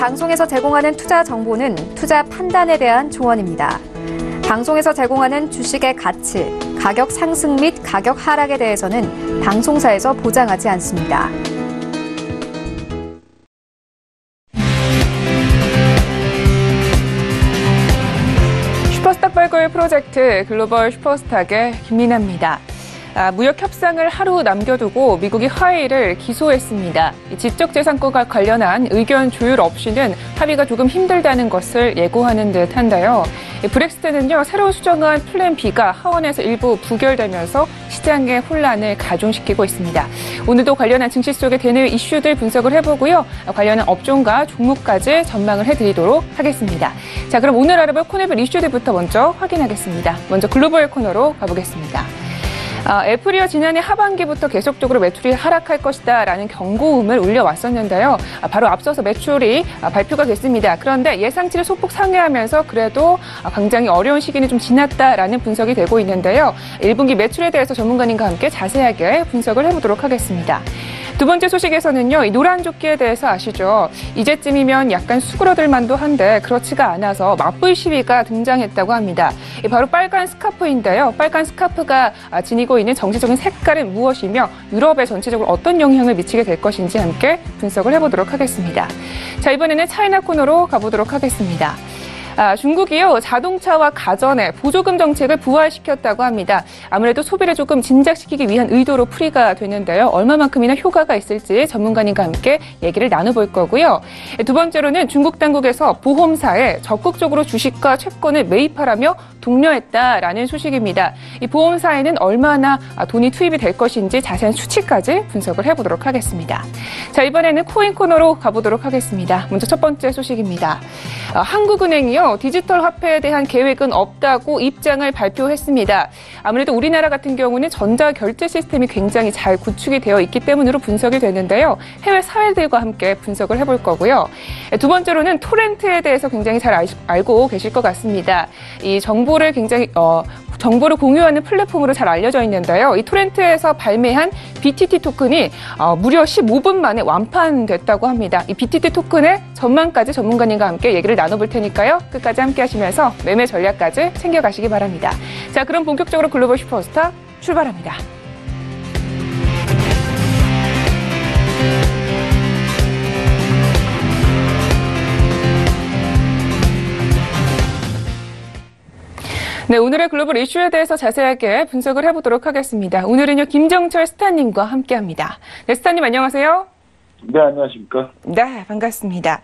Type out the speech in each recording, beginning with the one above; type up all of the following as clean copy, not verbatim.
방송에서 제공하는 투자 정보는 투자 판단에 대한 조언입니다. 방송에서 제공하는 주식의 가치, 가격 상승 및 가격 하락에 대해서는 방송사에서 보장하지 않습니다. 슈퍼스타 발굴 프로젝트 글로벌 슈퍼스탁의 김민아입니다. 무역 협상을 하루 남겨두고 미국이 화웨이를 기소했습니다. 지적재산권과 관련한 의견 조율 없이는 합의가 조금 힘들다는 것을 예고하는 듯한데요. 브렉시트는요, 새로 수정한 플랜 B가 하원에서 일부 부결되면서 시장의 혼란을 가중시키고 있습니다. 오늘도 관련한 증시 속의 대내 이슈들 분석을 해보고요. 관련한 업종과 종목까지 전망을 해드리도록 하겠습니다. 자, 그럼 오늘 알아볼 코너별 이슈들부터 먼저 확인하겠습니다. 먼저 글로벌 코너로 가보겠습니다. 애플이요, 지난해 하반기부터 계속적으로 매출이 하락할 것이다라는 경고음을 울려왔었는데요. 바로 앞서서 매출이 발표가 됐습니다. 그런데 예상치를 소폭 상회하면서 그래도 굉장히 어려운 시기는 좀 지났다라는 분석이 되고 있는데요. 1분기 매출에 대해서 전문가님과 함께 자세하게 분석을 해보도록 하겠습니다. 두 번째 소식에서는요, 이 노란 조끼에 대해서 아시죠? 이제쯤이면 약간 수그러들 만도 한데 그렇지가 않아서 맞불 시위가 등장했다고 합니다. 바로 빨간 스카프인데요. 빨간 스카프가 지니고 있는 정치적인 색깔은 무엇이며 유럽에 전체적으로 어떤 영향을 미치게 될 것인지 함께 분석을 해보도록 하겠습니다. 자, 이번에는 차이나 코너로 가보도록 하겠습니다. 중국이요, 자동차와 가전에 보조금 정책을 부활시켰다고 합니다. 아무래도 소비를 조금 진작시키기 위한 의도로 풀이가 되는데요. 얼마만큼이나 효과가 있을지 전문가님과 함께 얘기를 나눠볼 거고요. 두 번째로는 중국 당국에서 보험사에 적극적으로 주식과 채권을 매입하라며 독려했다라는 소식입니다. 이 보험사에는 얼마나 돈이 투입이 될 것인지 자세한 수치까지 분석을 해보도록 하겠습니다. 자, 이번에는 코인 코너로 가보도록 하겠습니다. 먼저 첫 번째 소식입니다. 한국은행이요, 디지털 화폐에 대한 계획은 없다고 입장을 발표했습니다. 아무래도 우리나라 같은 경우는 전자결제 시스템이 굉장히 잘 구축이 되어 있기 때문으로 분석이 되는데요. 해외 사례들과 함께 분석을 해볼 거고요. 두 번째로는 토렌트에 대해서 굉장히 잘 알고 계실 것 같습니다. 이 정보를 공유하는 플랫폼으로 잘 알려져 있는데요. 이 토렌트에서 발매한 BTT 토큰이 무려 15분 만에 완판됐다고 합니다. 이 BTT 토큰의 전망까지 전문가님과 함께 얘기를 나눠볼 테니까요. 끝까지 함께 하시면서 매매 전략까지 챙겨가시기 바랍니다. 자, 그럼 본격적으로 글로벌 슈퍼스타 출발합니다. 네, 오늘의 글로벌 이슈에 대해서 자세하게 분석을 해보도록 하겠습니다. 오늘은요, 김정철 스타님과 함께합니다. 네, 스타님 안녕하세요. 네, 안녕하십니까. 네, 반갑습니다.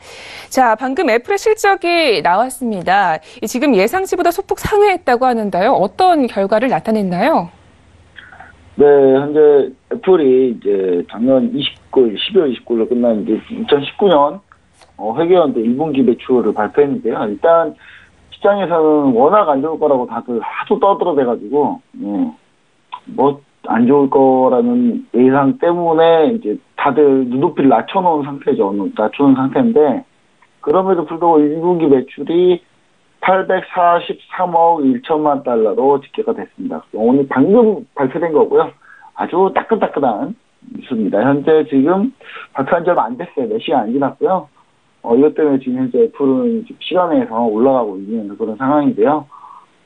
자, 방금 애플의 실적이 나왔습니다. 지금 예상치보다 소폭 상회했다고 하는데요. 어떤 결과를 나타냈나요? 네, 현재 애플이 이제 작년 12월 29일로 끝난 이제 2019년 회계연도 1분기 매출을 발표했는데요. 일단 시장에서는 워낙 안 좋을 거라고 다들 하도 떠들어대가지고, 뭐 안 좋을 거라는 예상 때문에 이제 다들 눈높이를 낮춰놓은 상태죠. 낮춰놓은 상태인데, 그럼에도 불구하고 1분기 매출이 843억 1천만 달러로 집계가 됐습니다. 오늘 방금 발표된 거고요. 아주 따끈따끈한 뉴스입니다. 현재 지금 발표한 지 얼마 안 됐어요. 몇 시간 안 지났고요. 이것 때문에 지금 현재 애플은 시간에서 올라가고 있는 그런 상황인데요.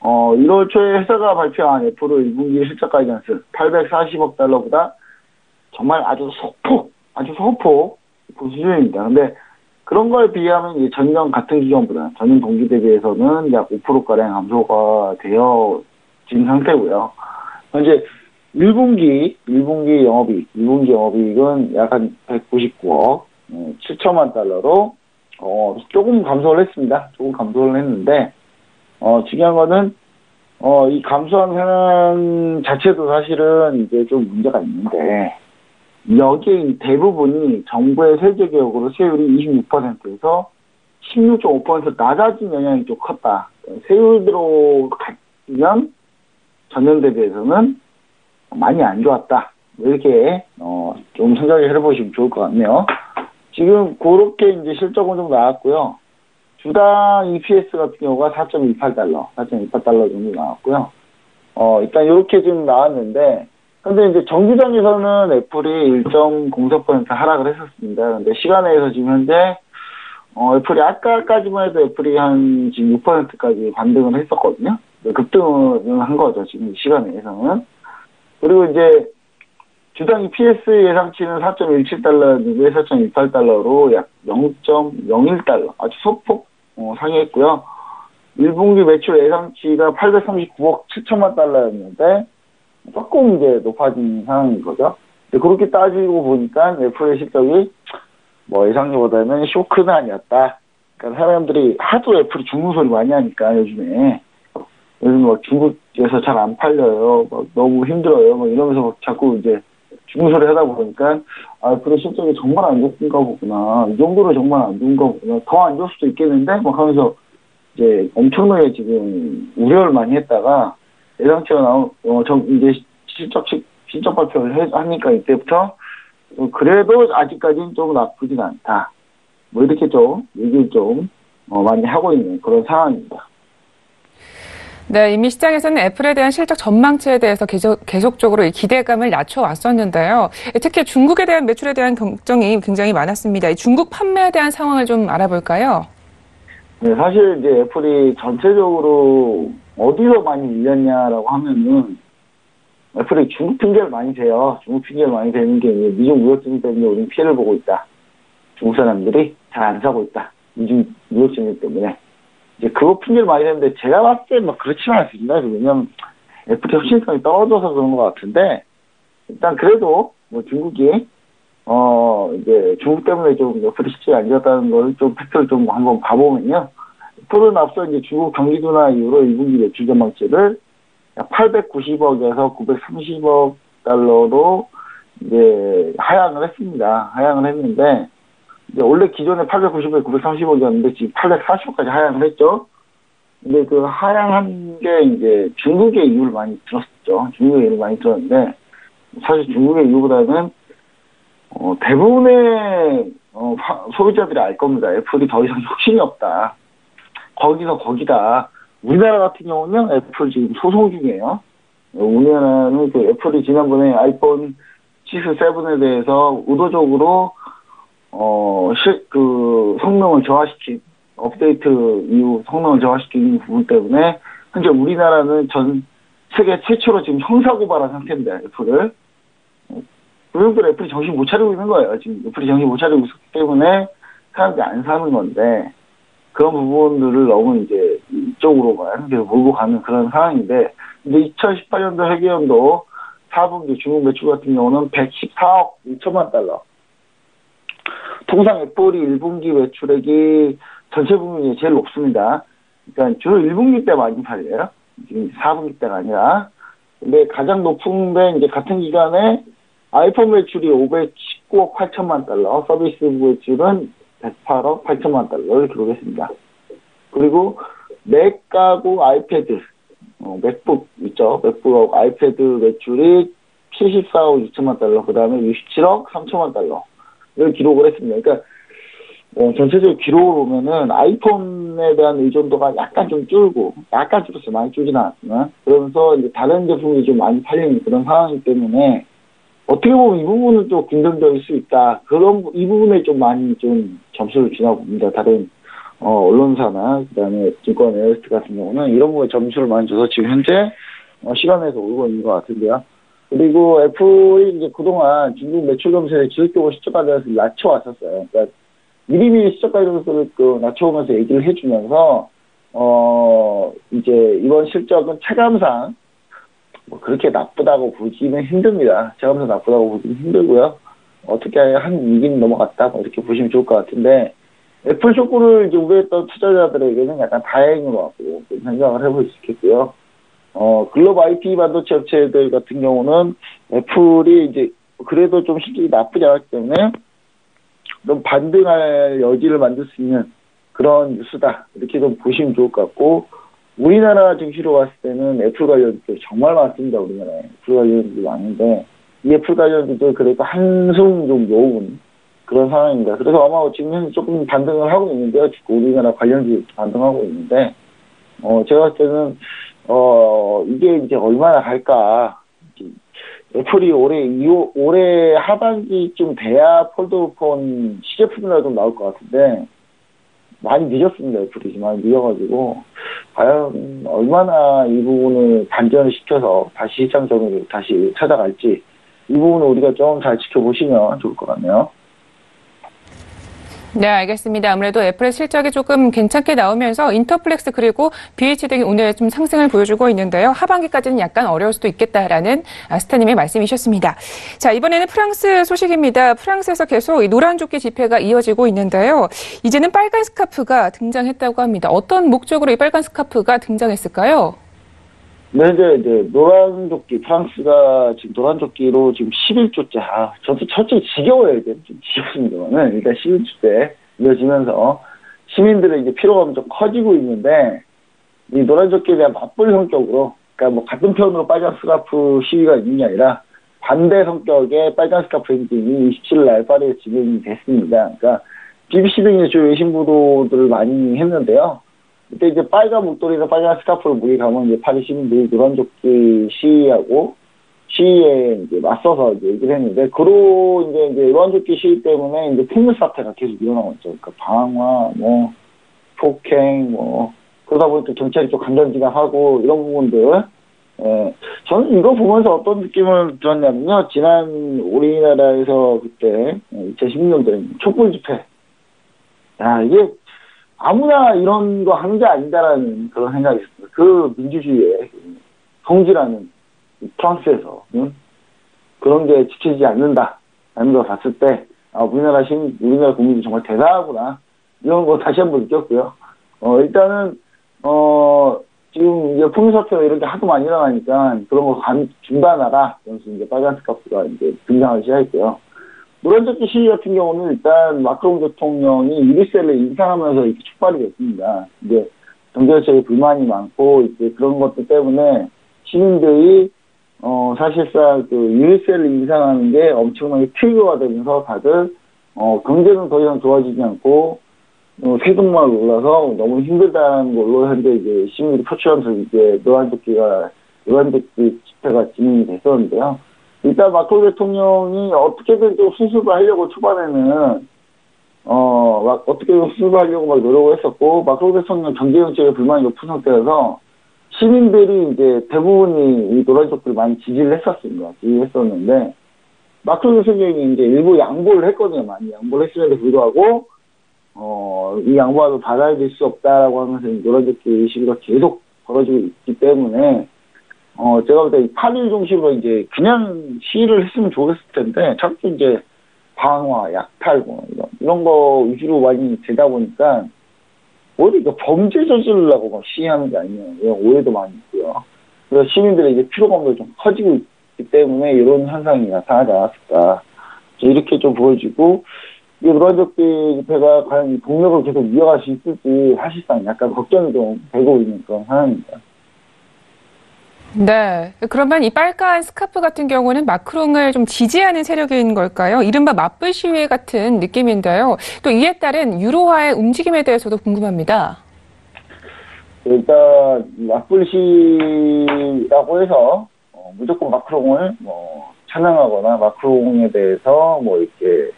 1월 초에 회사가 발표한 애플의 1분기 실적 가이던스 840억 달러보다 정말 아주 소폭 그 수준입니다. 근데 그런 거에 비하면 이제 전년 같은 기간보다 전년 동기 대비해서는 약 5%가량 감소가 되어진 상태고요. 현재 1분기 영업이익은 약 한 199억 7천만 달러로 조금 감소를 했습니다. 조금 감소를 했는데 중요한 거는 이 감소한 현황 자체도 사실은 이제 좀 문제가 있는데 여기에 대부분이 정부의 세제 개혁으로 세율이 26%에서 16.5% 낮아진 영향이 좀 컸다. 세율대로 같으면 전년 대비해서는 많이 안 좋았다. 이렇게 좀 생각을 해보시면 좋을 것 같네요. 지금 그렇게 이제 실적은 좀 나왔고요. 주당 EPS 같은 경우가 4.28달러 정도 나왔고요. 일단 이렇게 좀 나왔는데, 근데 이제 정규장에서는 애플이 1.04% 하락을 했었습니다. 근데 시간에서 지금 현재 애플이 아까까지만 해도 애플이 한 지금 6%까지 반등을 했었거든요. 급등을 한 거죠, 지금 이 시간에서는. 그리고 이제 주당 EPS 예상치는 4.17달러였는데 4.18달러로 약 0.01달러, 아주 소폭 상회했고요. 1분기 매출 예상치가 839억 7천만 달러였는데 조금 이제 높아진 상황인 거죠. 그렇게 따지고 보니까 애플의 실적이 뭐 예상치보다는 쇼크는 아니었다. 그러니까 사람들이 하도 애플이 죽는 소리 많이 하니까 요즘 막 중국에서 잘 안 팔려요. 막 너무 힘들어요. 막 이러면서 막 자꾸 이제 죽는 소리 하다 보니까 애플의 실적이 정말 안 좋은가 보구나. 이 정도로 정말 안 좋은가 보구나. 더 안 좋을 수도 있겠는데 막 하면서 이제 엄청나게 지금 우려를 많이 했다가 예상치가 이제 실적 발표를 하니까 이때부터 그래도 아직까지는 좀 나쁘진 않다. 뭐 이렇게 좀 얘기를 좀 많이 하고 있는 그런 상황입니다. 네, 이미 시장에서는 애플에 대한 실적 전망치에 대해서 계속적으로 기대감을 낮춰왔었는데요. 특히 중국에 대한 매출에 대한 걱정이 굉장히 많았습니다. 중국 판매에 대한 상황을 좀 알아볼까요? 네, 사실 이제 애플이 전체적으로 어디서 많이 밀렸냐라고 하면은 애플이 중국 핑계를 많이 대요. 중국 핑계를 많이 대는 게 미중 무역 전쟁 때문에 우리는 피해를 보고 있다. 중국 사람들이 잘 안 사고 있다. 미중 무역 전쟁 때문에. 이제 그거 핑계를 많이 대는데 제가 봤을 때 막 그렇지는 않습니다. 왜냐면 애플의 혁신성이 떨어져서 그런 것 같은데 일단 그래도 뭐 중국이 이제 중국 때문에 좀 애플이 실적이 안 좋았다는 걸 좀 팩트를 좀 한번 봐보면요. 애플은 앞서 이제 중국 경기도나 이후로 1분기 매출 전망치를 약 890억에서 930억 달러로 이제 하향을 했습니다. 하향을 했는데 이제 원래 기존에 890억에 930억이었는데 지금 840억까지 하향을 했죠. 근데 그 하향한 게 이제 중국의 이유를 많이 들었었죠. 중국의 이유를 많이 들었는데 사실 중국의 이유보다는 대부분의 소비자들이 알 겁니다. 애플이 더 이상 혁신이 없다. 거기서 거기다. 우리나라 같은 경우는 애플 지금 소송 중이에요. 우리나라는 그 애플이 지난번에 아이폰 6, 7에 대해서 의도적으로 그 성능을 저하시킨 업데이트 이후 성능을 저하시킨 부분 때문에 현재 우리나라는 전 세계 최초로 지금 형사고발한 상태입니다. 애플을. 그런데 애플이 정신 못 차리고 있는 거예요. 지금 애플이 정신 못 차리고 있기 때문에 사람들이 안 사는 건데 그런 부분들을 너무 이제 이쪽으로만 계속 몰고 가는 그런 상황인데, 근데 2018년도 회계연도 4분기 중국 매출 같은 경우는 114억 2천만 달러. 통상 애플이 1분기 매출액이 전체 분기 제일 높습니다. 그러니까 주로 1분기 때 많이 팔려요. 지금 4분기 때가 아니라. 근데 가장 높은데 이제 같은 기간에 아이폰 매출이 519억 8천만 달러, 서비스 매출은 108억 8천만 달러를 기록했습니다. 그리고 맥하고 아이패드, 맥북 있죠. 맥북하고 아이패드 매출이 74억 2천만 달러, 그 다음에 67억 3천만 달러를 기록을 했습니다. 그러니까 전체적으로 기록을 보면은 아이폰에 대한 의존도가 약간 좀 줄고, 약간 줄었어요. 많이 줄진 않았지만. 그러면서 이제 다른 제품이 좀 많이 팔리는 그런 상황이기 때문에 어떻게 보면 이 부분은 좀 긍정적일 수 있다. 이 부분에 좀 많이 좀 점수를 주나 봅니다. 다른, 언론사나, 그 다음에 증권 에어리스트 같은 경우는 이런 부분에 점수를 많이 줘서 지금 현재, 시간에서 오고 있는 것 같은데요. 그리고 애플이 이제 그동안 중국 매출 검사에 지속적으로 실적 가이던스를 낮춰왔었어요. 그러니까 미리미리 실적 가이던스를 낮춰오면서 얘기를 해주면서, 이제 이번 실적은 체감상, 뭐 그렇게 나쁘다고 보기는 힘듭니다. 체감상 나쁘다고 보기는 힘들고요. 어떻게 한 2기는 넘어갔다 뭐 이렇게 보시면 좋을 것 같은데 애플 쇼크를 이제 우려했던 투자자들에게는 약간 다행인 것 같고 생각을 해볼 수 있겠고요. 글로벌 IP 반도체 업체들 같은 경우는 애플이 이제 그래도 좀 실적이 나쁘지 않았기 때문에 좀 반등할 여지를 만들 수 있는 그런 뉴스다 이렇게 좀 보시면 좋을 것 같고. 우리나라 증시로 봤을 때는 애플 관련주들 정말 많습니다. 우리나라에. 애플 관련주도 많은데 이 애플 관련주들 그래도 한숨 좀 놓은 그런 상황입니다. 그래서 아마 지금 현재 조금 반등을 하고 있는데요. 우리나라 관련주 반등하고 있는데 제가 봤을 때는 이게 이제 얼마나 갈까. 애플이 올해 하반기쯤 돼야 폴더폰 시제품이라도 나올 것 같은데 많이 늦었습니다. 애플이 많이 늦어가지고 과연 얼마나 이 부분을 반전을 시켜서 다시 시장 정의를 다시 찾아갈지 이 부분을 우리가 좀 잘 지켜보시면 좋을 것 같네요. 네, 알겠습니다. 아무래도 애플의 실적이 조금 괜찮게 나오면서 인터플렉스 그리고 BH 등이 오늘 좀 상승을 보여주고 있는데요. 하반기까지는 약간 어려울 수도 있겠다라는 스타님의 말씀이셨습니다. 자, 이번에는 프랑스 소식입니다. 프랑스에서 계속 이 노란 조끼 집회가 이어지고 있는데요. 이제는 빨간 스카프가 등장했다고 합니다. 어떤 목적으로 이 빨간 스카프가 등장했을까요? 네, 이제 노란 조끼, 프랑스가 지금 노란 조끼로 지금 11주째, 저도 솔직히 지겨워요, 이제. 좀 지겹습니다만은. 일단 11주째 이어지면서 시민들의 이제 피로감이 좀 커지고 있는데, 이 노란 조끼에 대한 맞불 성격으로, 그러니까 뭐 같은 편으로 빨간 스카프 시위가 있는 게 아니라, 반대 성격의 빨간 스카프 행진이 27일 날 파리에 진행이 됐습니다. 그러니까, BBC 등의 주요 외신 보도들을 많이 했는데요. 그때 이제 빨간 목도리나 빨간 스카프를 무게 감은 이제 파리 시민들이 노란 조끼 시위하고 시위에 이제 맞서서 이제 얘기를 했는데, 그로 이제 노란 조끼 시위 때문에 이제 폭력 사태가 계속 일어나고 있죠. 그러니까 방화, 폭행, 그러다 보니까 경찰이 좀 간전지각하고 이런 부분들. 저는 이거 보면서 어떤 느낌을 들었냐면요. 지난 우리나라에서 그때 2016년도에 촛불 집회. 이게 아무나 이런 거 한 게 아니다라는 그런 생각이 있습니다. 그 민주주의의 성지라는 프랑스에서 그런 게 지켜지지 않는다라는 걸 봤을 때 우리나라 국민이 정말 대단하구나 이런 거 다시 한번 느꼈고요. 일단은 지금 이제 폭력 사태가 이렇게 하도 많이 일어나니까 그런 거 중단하라. 그래서 이제 빨간 스카프가 이제 등장하기 시작했고요. 노란 조끼 시위 같은 경우는 일단 마크롱 대통령이 유리셀을 인상하면서 이렇게 촉발이 됐습니다. 이제 경제정책에 불만이 많고 이제 그런 것들 때문에 시민들이 사실상 그 유리셀을 인상하는 게 엄청나게 트리거가 되면서 다들 경제는 더 이상 좋아지지 않고 세금만 올라서 너무 힘들다는 걸로 현재 이제 시민들이 표출하면서 이제 노란 조끼 집회가 진행이 됐었는데요. 일단 마크롱 대통령이 어떻게든 좀 수습을 하려고 초반에는 어떻게든 수습을 하려고 막 노력을 했었고, 마크롱 대통령 경제 정책에 불만이 높은 상태여서 시민들이 이제 대부분이 이 노란 조끼를 많이 지지를 했었는데 마크롱 대통령이 이제 일부 양보를 했거든요. 많이 양보를 했음에도 불구하고 이 양보를 받아들일 수 없다라고 하면서 노란 조끼 시위가 계속 벌어지고 있기 때문에 제가 볼 때 8일 중심으로 이제 그냥 시위를 했으면 좋겠을 텐데, 자꾸 이제 방화, 약탈, 이런 거 위주로 많이 되다 보니까, 오히려 범죄 저지르려고 막 시위하는 게 아니냐, 이런 오해도 많이 있고요. 그래서 시민들의 이제 피로감도 좀 커지고 있기 때문에 이런 현상이 나타나지 않았을까. 이렇게 좀 보여지고, 이 노란조끼 집회가 과연 이 동력을 계속 이어갈 수 있을지 사실상 약간 걱정이 좀 되고 있는 그런 상황입니다. 네. 그러면 이 빨간 스카프 같은 경우는 마크롱을 좀 지지하는 세력인 걸까요? 이른바 맞불 시위 같은 느낌인데요. 또 이에 따른 유로화의 움직임에 대해서도 궁금합니다. 일단 맞불 시위라고 해서 무조건 마크롱을 찬양하거나 마크롱에 대해서 이렇게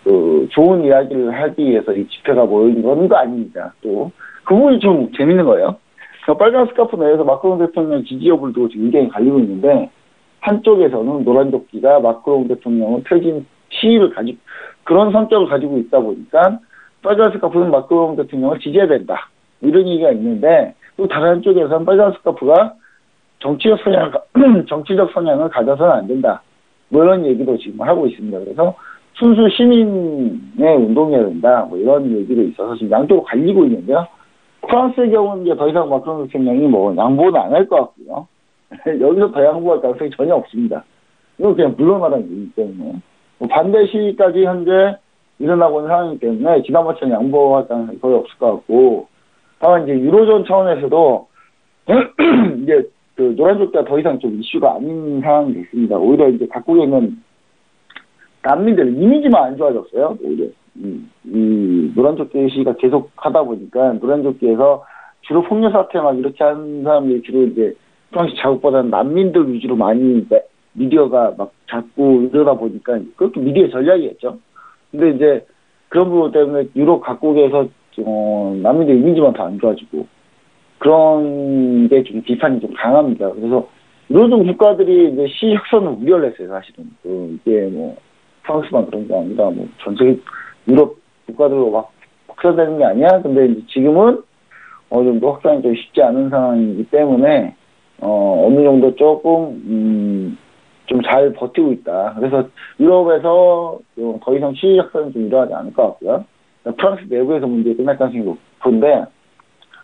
그 좋은 이야기를 하기 위해서 이 집회가 모인 건 아닙니다. 또 그 부분이 좀 재밌는 거예요. 빨간 스카프 내에서 마크롱 대통령 지지 여부를 두고 지금 의견이 갈리고 있는데, 한쪽에서는 노란 조끼가 마크롱 대통령을 퇴진 시위를 그런 성격을 가지고 있다 보니까 빨간 스카프는 마크롱 대통령을 지지해야 된다, 이런 얘기가 있는데, 또 다른 한쪽에서는 빨간 스카프가 정치적 성향을 가져서는 안 된다, 이런 얘기도 지금 하고 있습니다. 그래서 순수 시민의 운동이어야 된다, 이런 얘기도 있어서 지금 양쪽으로 갈리고 있는데요. 프랑스의 경우는 이제 더 이상 마크롱 대통령이 양보는 안 할 것 같고요. 여기서 더 양보할 가능성이 전혀 없습니다. 이건 그냥 물러나라는 얘기이기 때문에. 반대 시위까지 현재 일어나고 있는 상황이기 때문에 지난번처럼 양보할 가능성이 거의 없을 것 같고, 다만 이제 유로존 차원에서도 이제 그 노란 조끼가 더 이상 좀 이슈가 아닌 상황이 됐습니다. 오히려 이제 각국에 있는 난민들 이미지만 안 좋아졌어요. 오히려. 이 노란조끼 시위가 계속 하다 보니까 노란조끼에서 주로 폭력 사태 막 이렇게 하는 사람들이 주로 이제 프랑스 자국보다는 난민들 위주로 많이 미디어가 막 잡고 이러다 보니까 그것도 미디어 전략이었죠. 근데 이제 그런 부분 때문에 유럽 각국에서 난민들 이미지만 더 안 좋아지고 그런 게 좀 비판이 좀 강합니다. 그래서 유럽 국가들이 이제 시혁선을 우려를 했어요, 사실은. 이게 뭐 프랑스만 그런 게 아니라 뭐 전 세계 유럽 국가들로 막 확산되는 게 아니야. 근데 이제 지금은 어느 정도 확산이 좀 쉽지 않은 상황이기 때문에 어느 정도 조금 좀 잘 버티고 있다. 그래서 유럽에서 더 이상 시위 확산은 좀 일어나지 않을 것 같고요. 프랑스 내부에서 문제가 끝날 가능성이 높은데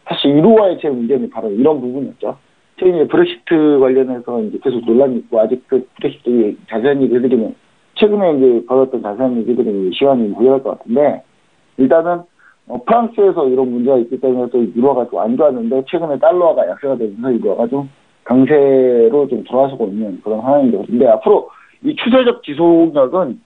사실 유로와의 제일 문제는 바로 이런 부분이었죠. 최근에 브렉시트 관련해서 이제 계속 논란이 있고 아직 그 브렉시트 자세한 얘기 해드리면 최근에 이제 벌었던 자세한 얘기들이 시간이 부여할 것 같은데 일단은 프랑스에서 이런 문제가 있기 때문에 또 유로가 좀 안 좋았는데 최근에 달러가 약세가 되면서 유로가 좀 강세로 좀 돌아서고 있는 그런 상황인데 근데 앞으로 이 추세적 지속력은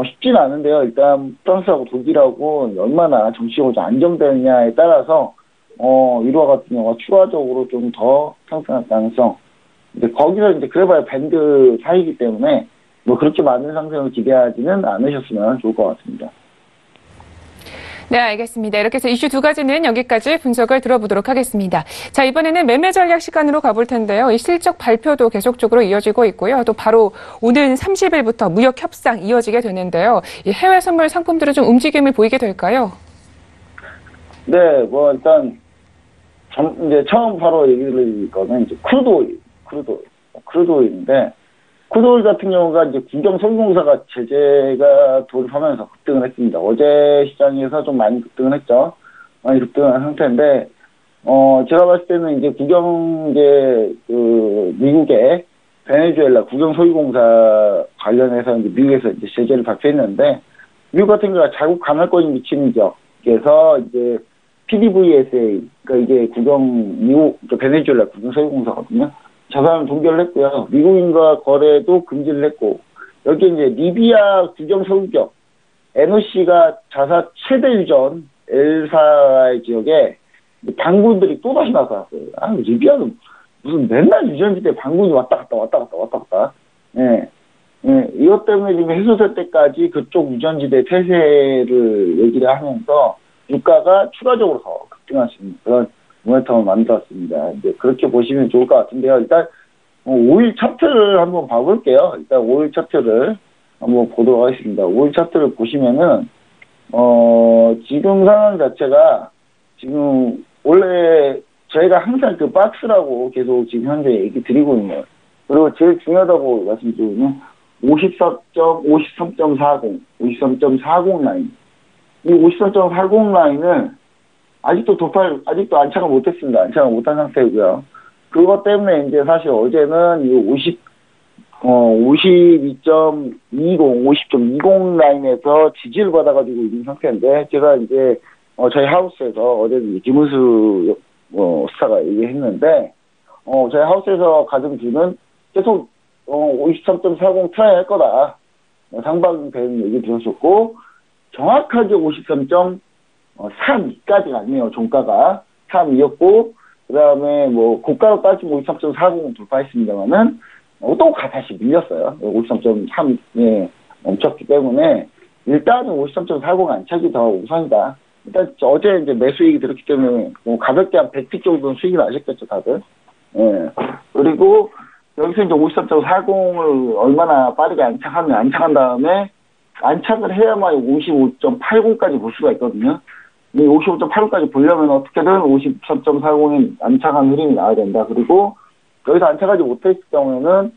쉽지는 않은데요. 일단 프랑스하고 독일하고 얼마나 정치적으로 좀 안정되느냐에 따라서 유로 같은 경우가 추가적으로 좀 더 상승할 가능성. 근데 거기서 이제 그래봐야 밴드 사이이기 때문에 뭐 그렇게 많은 상승을 기대하지는 않으셨으면 좋을 것 같습니다. 네, 알겠습니다. 이렇게 해서 이슈 두 가지는 여기까지 분석을 들어보도록 하겠습니다. 자, 이번에는 매매 전략 시간으로 가볼 텐데요. 이 실적 발표도 계속적으로 이어지고 있고요. 또 바로 오는 30일부터 무역 협상 이어지게 되는데요. 이 해외 선물 상품들은 좀 움직임을 보이게 될까요? 네, 뭐 일단 이제 처음 바로 얘기 드릴 거는 이제 크루드오일인데 크루드오일 같은 경우가 이제 국영성공사가 제재가 돌입하면서 급등을 했습니다. 어제 시장에서 좀 많이 급등을 했죠. 많이 급등한 상태인데 제가 봤을 때는 이제 미국의 베네수엘라 국영소유공사 관련해서 이제 미국에서 이제 제재를 발표했는데 미국 같은 경우가 자국 간헐권이 미치는 지역에서 이제 PDVSA, 그러니까 이게 미국, 베네수엘라 국영소유공사거든요. 자산을 동결을 했고요. 미국인과 거래도 금지를 했고, 여기 이제 리비아 국영소유격, NOC가 자사 최대 유전, 엘사의 지역에 반군들이 또다시 나타났어요. 리비아는 무슨 맨날 유전지대 반군이 왔다 갔다. 예. 이것 때문에 지금 해소될 때까지 그쪽 유전지대 폐쇄를 얘기를 하면서 유가가 추가적으로 더 급등할 수 있는 그런 모멘텀을 만들었습니다. 이제 그렇게 보시면 좋을 것 같은데요. 일단 5일 차트를 한번 봐볼게요. 일단 5일 차트를 한번 보도록 하겠습니다. 5일 차트를 보시면은 지금 상황 자체가 지금 원래 저희가 항상 그 박스라고 계속 지금 현재 얘기 드리고 있는 그리고 제일 중요하다고 말씀드리면 53.40 라인. 이 53.40 라인을 아직도 안착을 못했습니다. 안착을 못한 상태이고요. 그것 때문에 이제 사실 어제는 이 50.20 라인에서 지지를 받아가지고 있는 상태인데, 제가 이제, 저희 하우스에서 어제는 김은수, 스타가 얘기했는데, 저희 하우스에서 가진 뷰는 계속, 53.40 트라이 할 거다. 상방 되는 얘기 들었었고, 정확하게 53.32까지가 아니에요, 종가가. 3이었고, 그 다음에 뭐, 고가로 따지면 53.40 돌파했습니다만은, 또 다시 밀렸어요. 53.3에 멈췄기 때문에, 일단은 53.40 안착이 더 우선이다. 일단, 어제 이제 매수 얘기 들었기 때문에, 뭐 가볍게 한 100픽 정도는 수익이 나셨겠죠, 다들. 예. 그리고, 여기서 이제 53.40을 얼마나 빠르게 안착한 다음에, 안착을 해야만 55.80까지 볼 수가 있거든요. 이 55.85까지 보려면 어떻게든 53.40에 안착한 흐름이 나와야 된다. 그리고 여기서 안착하지 못했을 경우에는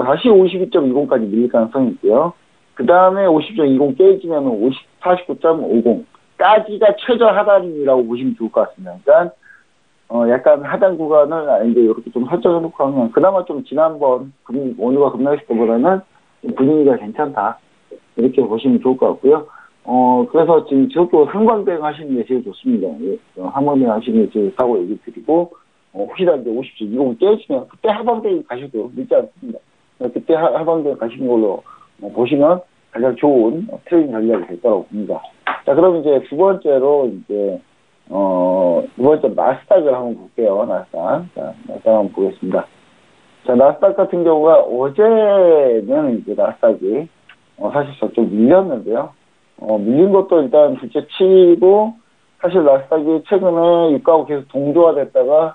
다시 52.20까지 밀릴 가능성이 있고요. 그 다음에 50.20 깨지면 49.50까지가 최저 하단이라고 보시면 좋을 것 같습니다. 그러니까 약간 하단 구간을 이제 이렇게 좀 설정해놓고 하면 그나마 좀 지난번 오늘과 급락했을 때보다는 분위기가 괜찮다. 이렇게 보시면 좋을 것 같고요. 그래서 지금 지속적으로 상방대응 하시는 게 제일 좋습니다. 상방대응 하시는 게 제일 사고 얘기 드리고, 혹시나 이제 50.20 깨지면 그때 하방대응 가셔도 늦지 않습니다. 그때 하방대응 가시는 걸로 보시면 가장 좋은 트레이딩 전략이 될 거라고 봅니다. 자, 그럼 이제 두 번째로 이제, 두 번째 나스닥을 한번 볼게요. 나스닥. 자, 나스닥 한번 보겠습니다. 자, 나스닥 같은 경우가 어제는 이제 나스닥이 사실상 좀 밀렸는데요. 밀린 것도 일단 둘째 치고, 사실 나스닥이 최근에 유가하고 계속 동조화됐다가,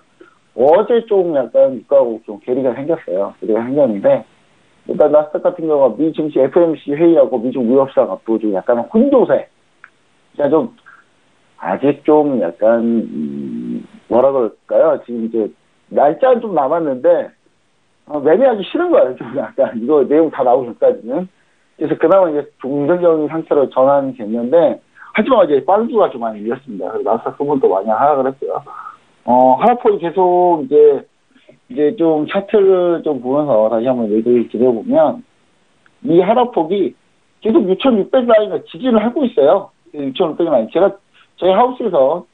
어제 좀 약간 유가하고 좀 괴리가 생겼어요. 괴리가 생겼는데, 일단 나스닥 같은 경우가 미 증시 FOMC 회의하고 미중 무역상 앞두고 좀 약간 혼조세. 그러니까 좀, 아직 좀 약간, 뭐라 그럴까요? 지금 이제, 날짜는 좀 남았는데, 매매하기 싫은 거예요. 좀 약간, 이거 내용 다 나오기 전까지는. 그래서 그나마 이제 긍정적인 상태로 전환이 됐는데, 하지만 어제 빵주가 좀 많이 밀렸습니다. 그래서 나스닥 소문도 많이 하락을 했고요. 하락폭이 계속 이제 좀 차트를 좀 보면서 다시 한번 얘기를 드려보면, 이 하락폭이 계속 6,600 라인을 지지를 하고 있어요. 6,600 라인. 제가 저희 하우스에서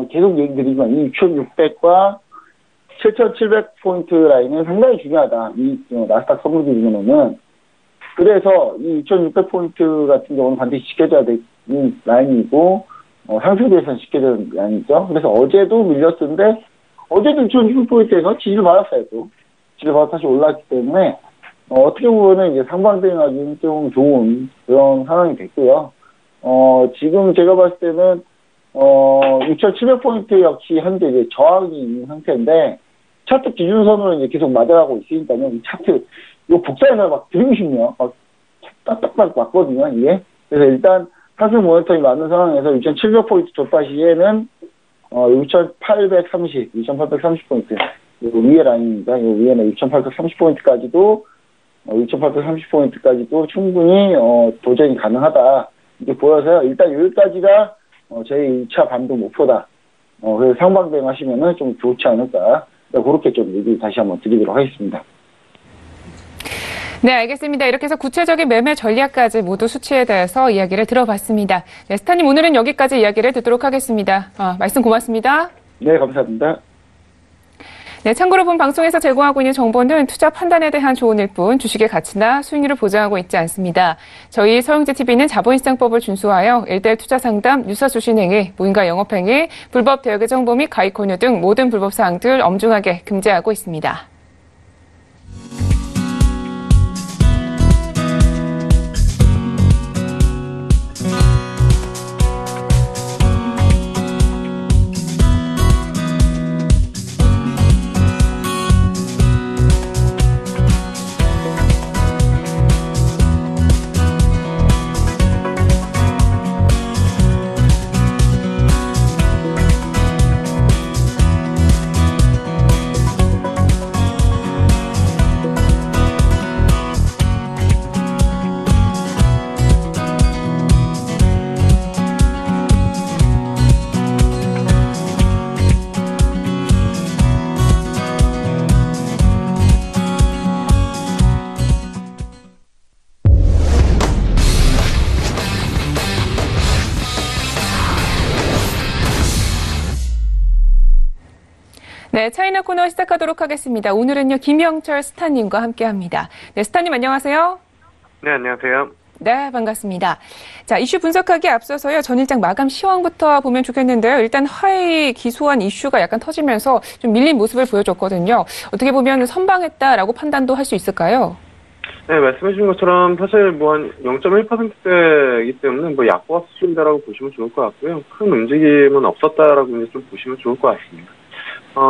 계속 얘기 드리지만 이 6,600과 7,700포인트 라인은 상당히 중요하다. 이 나스닥 선물 기준으로는. 그래서 이 2,600포인트 같은 경우는 반드시 지켜줘야 되는 라인이고, 상승에서는 지켜줘야 되는 라인이죠. 그래서 어제도 밀렸었는데, 어제도 2,600포인트에서 지지를 받았어요, 또. 지지를 받아서 다시 올라왔기 때문에, 어떻게 보면은 이제 상반대응하기는 좀 좋은 그런 상황이 됐고요. 지금 제가 봤을 때는, 6,700포인트 역시 현재 이제 저항이 있는 상태인데, 차트 기준선으로 이제 계속 맞아가고 있으니까요. 이 차트, 이거 복사해서 막 드리고 싶네요. 막 딱딱딱 맞거든요, 이게. 그래서 일단 상승 모멘텀이 맞는 상황에서 6,700포인트 돌파 시에는 6,830포인트. 이 위에 라인입니다. 이 위에는 6,830포인트까지도 6,830포인트까지도 충분히 도전이 가능하다. 이렇게 보여서요. 일단 여기까지가 저희 2차 반등 목표다. 그래서 상방대응 하시면은 좀 좋지 않을까. 그렇게 좀 얘기 다시 한번 드리도록 하겠습니다. 네, 알겠습니다. 이렇게 해서 구체적인 매매 전략까지 모두 수치에 대해서 이야기를 들어봤습니다. 네, 스타님 오늘은 여기까지 이야기를 듣도록 하겠습니다. 말씀 고맙습니다. 네, 감사합니다. 네, 참고로 본 방송에서 제공하고 있는 정보는 투자 판단에 대한 조언일 뿐 주식의 가치나 수익률을 보장하고 있지 않습니다. 저희 서영재TV는 자본시장법을 준수하여 일대일 투자 상담, 유사 수신행위, 무인가 영업행위, 불법 대여계 정보 및 가입 권유 등 모든 불법 사항들 엄중하게 금지하고 있습니다. 네, 차이나 코너 시작하도록 하겠습니다. 오늘은요, 김영철 스타님과 함께합니다. 네, 스타님 안녕하세요. 네, 안녕하세요. 네, 반갑습니다. 자, 이슈 분석하기에 앞서서요, 전일장 마감 시황부터 보면 좋겠는데요. 일단 화웨이 기소한 이슈가 약간 터지면서 좀 밀린 모습을 보여줬거든요. 어떻게 보면 선방했다라고 판단도 할 수 있을까요? 네, 말씀해주신 것처럼 사실 뭐 한 0.1%대이기 때문에 뭐 약보가 수준이다라고 보시면 좋을 것 같고요. 큰 움직임은 없었다라고 이제 좀 보시면 좋을 것 같습니다.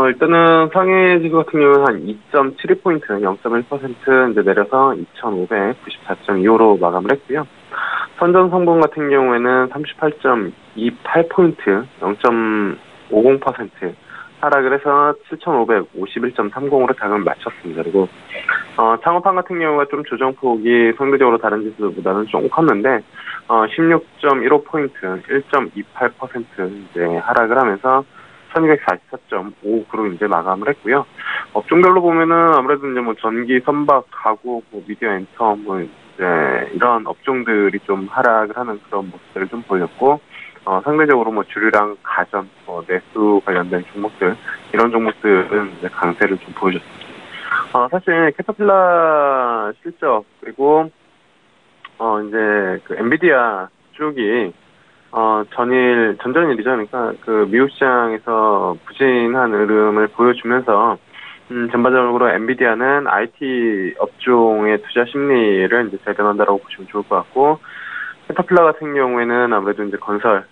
일단은 상해 지수 같은 경우는 한 2.72포인트, 0.1% 이제 내려서 2,594.25로 마감을 했고요. 선전 성분 같은 경우에는 38.28포인트, 0.50% 하락을 해서 7,551.30으로 장을 마쳤습니다. 그리고 창업한 같은 경우가 좀 조정폭이 상대적으로 다른 지수보다는 조금 컸는데 16.15포인트, 1.28% 이제 하락을 하면서 1244.59로 이제 마감을 했고요. 업종별로 보면은 아무래도 이제 뭐 전기, 선박, 가구, 뭐 미디어 엔터, 뭐 이제 이런 업종들이 좀 하락을 하는 그런 모습들을 좀 보였고, 상대적으로 뭐 주류랑 가전, 뭐 내수 관련된 종목들, 이런 종목들은 이제 강세를 좀 보여줬습니다. 사실 캐터필라 실적, 그리고, 이제 그 엔비디아 쪽이 전전일이죠. 그러니까 그 미국 시장에서 부진한 흐름을 보여주면서 전반적으로 엔비디아는 IT 업종의 투자 심리를 이제 대변한다라고 보시면 좋을 것 같고, 캐터필러 같은 경우에는 아무래도 이제 건설,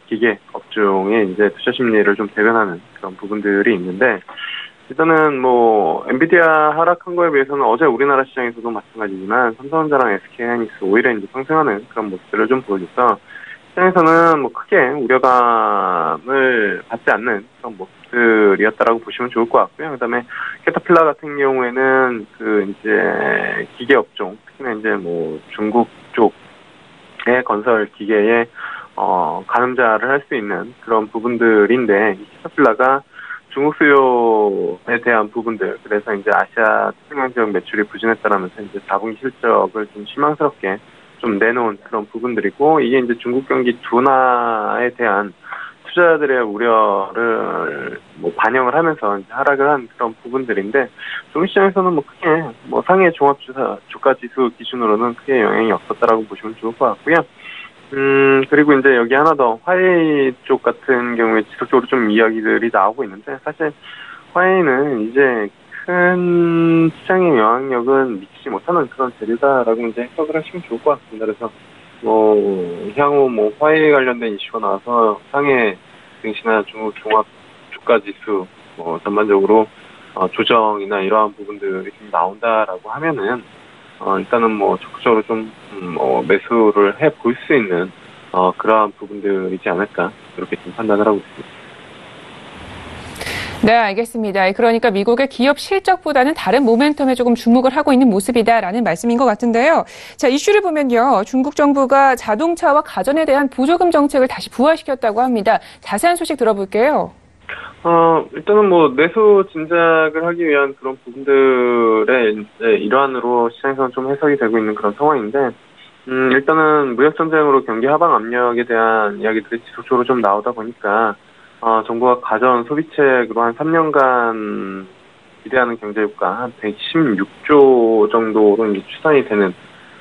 기계 업종의 이제 투자 심리를 좀 대변하는 그런 부분들이 있는데, 일단은 뭐 엔비디아 하락한 거에 비해서는 어제 우리나라 시장에서도 마찬가지지만 삼성전자랑 SK하이닉스 오히려 이제 상승하는 그런 모습들을 좀 보여줘서 시장에서는 뭐 크게 우려감을 받지 않는 그런 모습들이었다라고 보시면 좋을 것 같고요. 그다음에 캐터필러 같은 경우에는 그 이제 기계 업종, 특히나 이제 뭐 중국 쪽의 건설 기계에 가늠자를 할 수 있는 그런 부분들인데, 이 캐터필러가 중국 수요에 대한 부분들, 그래서 이제 아시아 태평양 지역 매출이 부진했다라면서 이제 4분기 실적을 좀 실망스럽게 좀 내놓은 그런 부분들이고, 이게 이제 중국 경기 둔화에 대한 투자자들의 우려를 뭐 반영을 하면서 이제 하락을 한 그런 부분들인데, 주식시장에서는 뭐 크게 뭐 상해 종합주가 지수 기준으로는 크게 영향이 없었다라고 보시면 좋을 것 같고요. 그리고 이제 여기 하나 더, 화웨이 쪽 같은 경우에 지속적으로 좀 이야기들이 나오고 있는데, 사실 화웨이는 이제 큰 시장의 영향력은 미치지 못하는 그런 재료다라고 이제 해석을 하시면 좋을 것 같습니다. 그래서 뭐 향후 뭐 화웨이 관련된 이슈가 나와서 상해 증시나 중국 종합 주가 지수 뭐 전반적으로 조정이나 이러한 부분들이 좀 나온다라고 하면은 일단은 뭐 적극적으로 좀 매수를 해 볼 수 있는 그러한 부분들이지 않을까, 그렇게 좀 판단을 하고 있습니다. 네, 알겠습니다. 그러니까 미국의 기업 실적보다는 다른 모멘텀에 조금 주목을 하고 있는 모습이다라는 말씀인 것 같은데요. 자, 이슈를 보면요. 중국 정부가 자동차와 가전에 대한 보조금 정책을 다시 부활시켰다고 합니다. 자세한 소식 들어볼게요. 일단은 뭐 내수 진작을 하기 위한 그런 부분들의 이제 일환으로 시장에서는 좀 해석이 되고 있는 그런 상황인데, 일단은 무역 전쟁으로 경기 하방 압력에 대한 이야기들이 지속적으로 좀 나오다 보니까 정부가 가전 소비책으로 한 3년간 기대하는 경제 효과 한 116조 정도로 이제 추산이 되는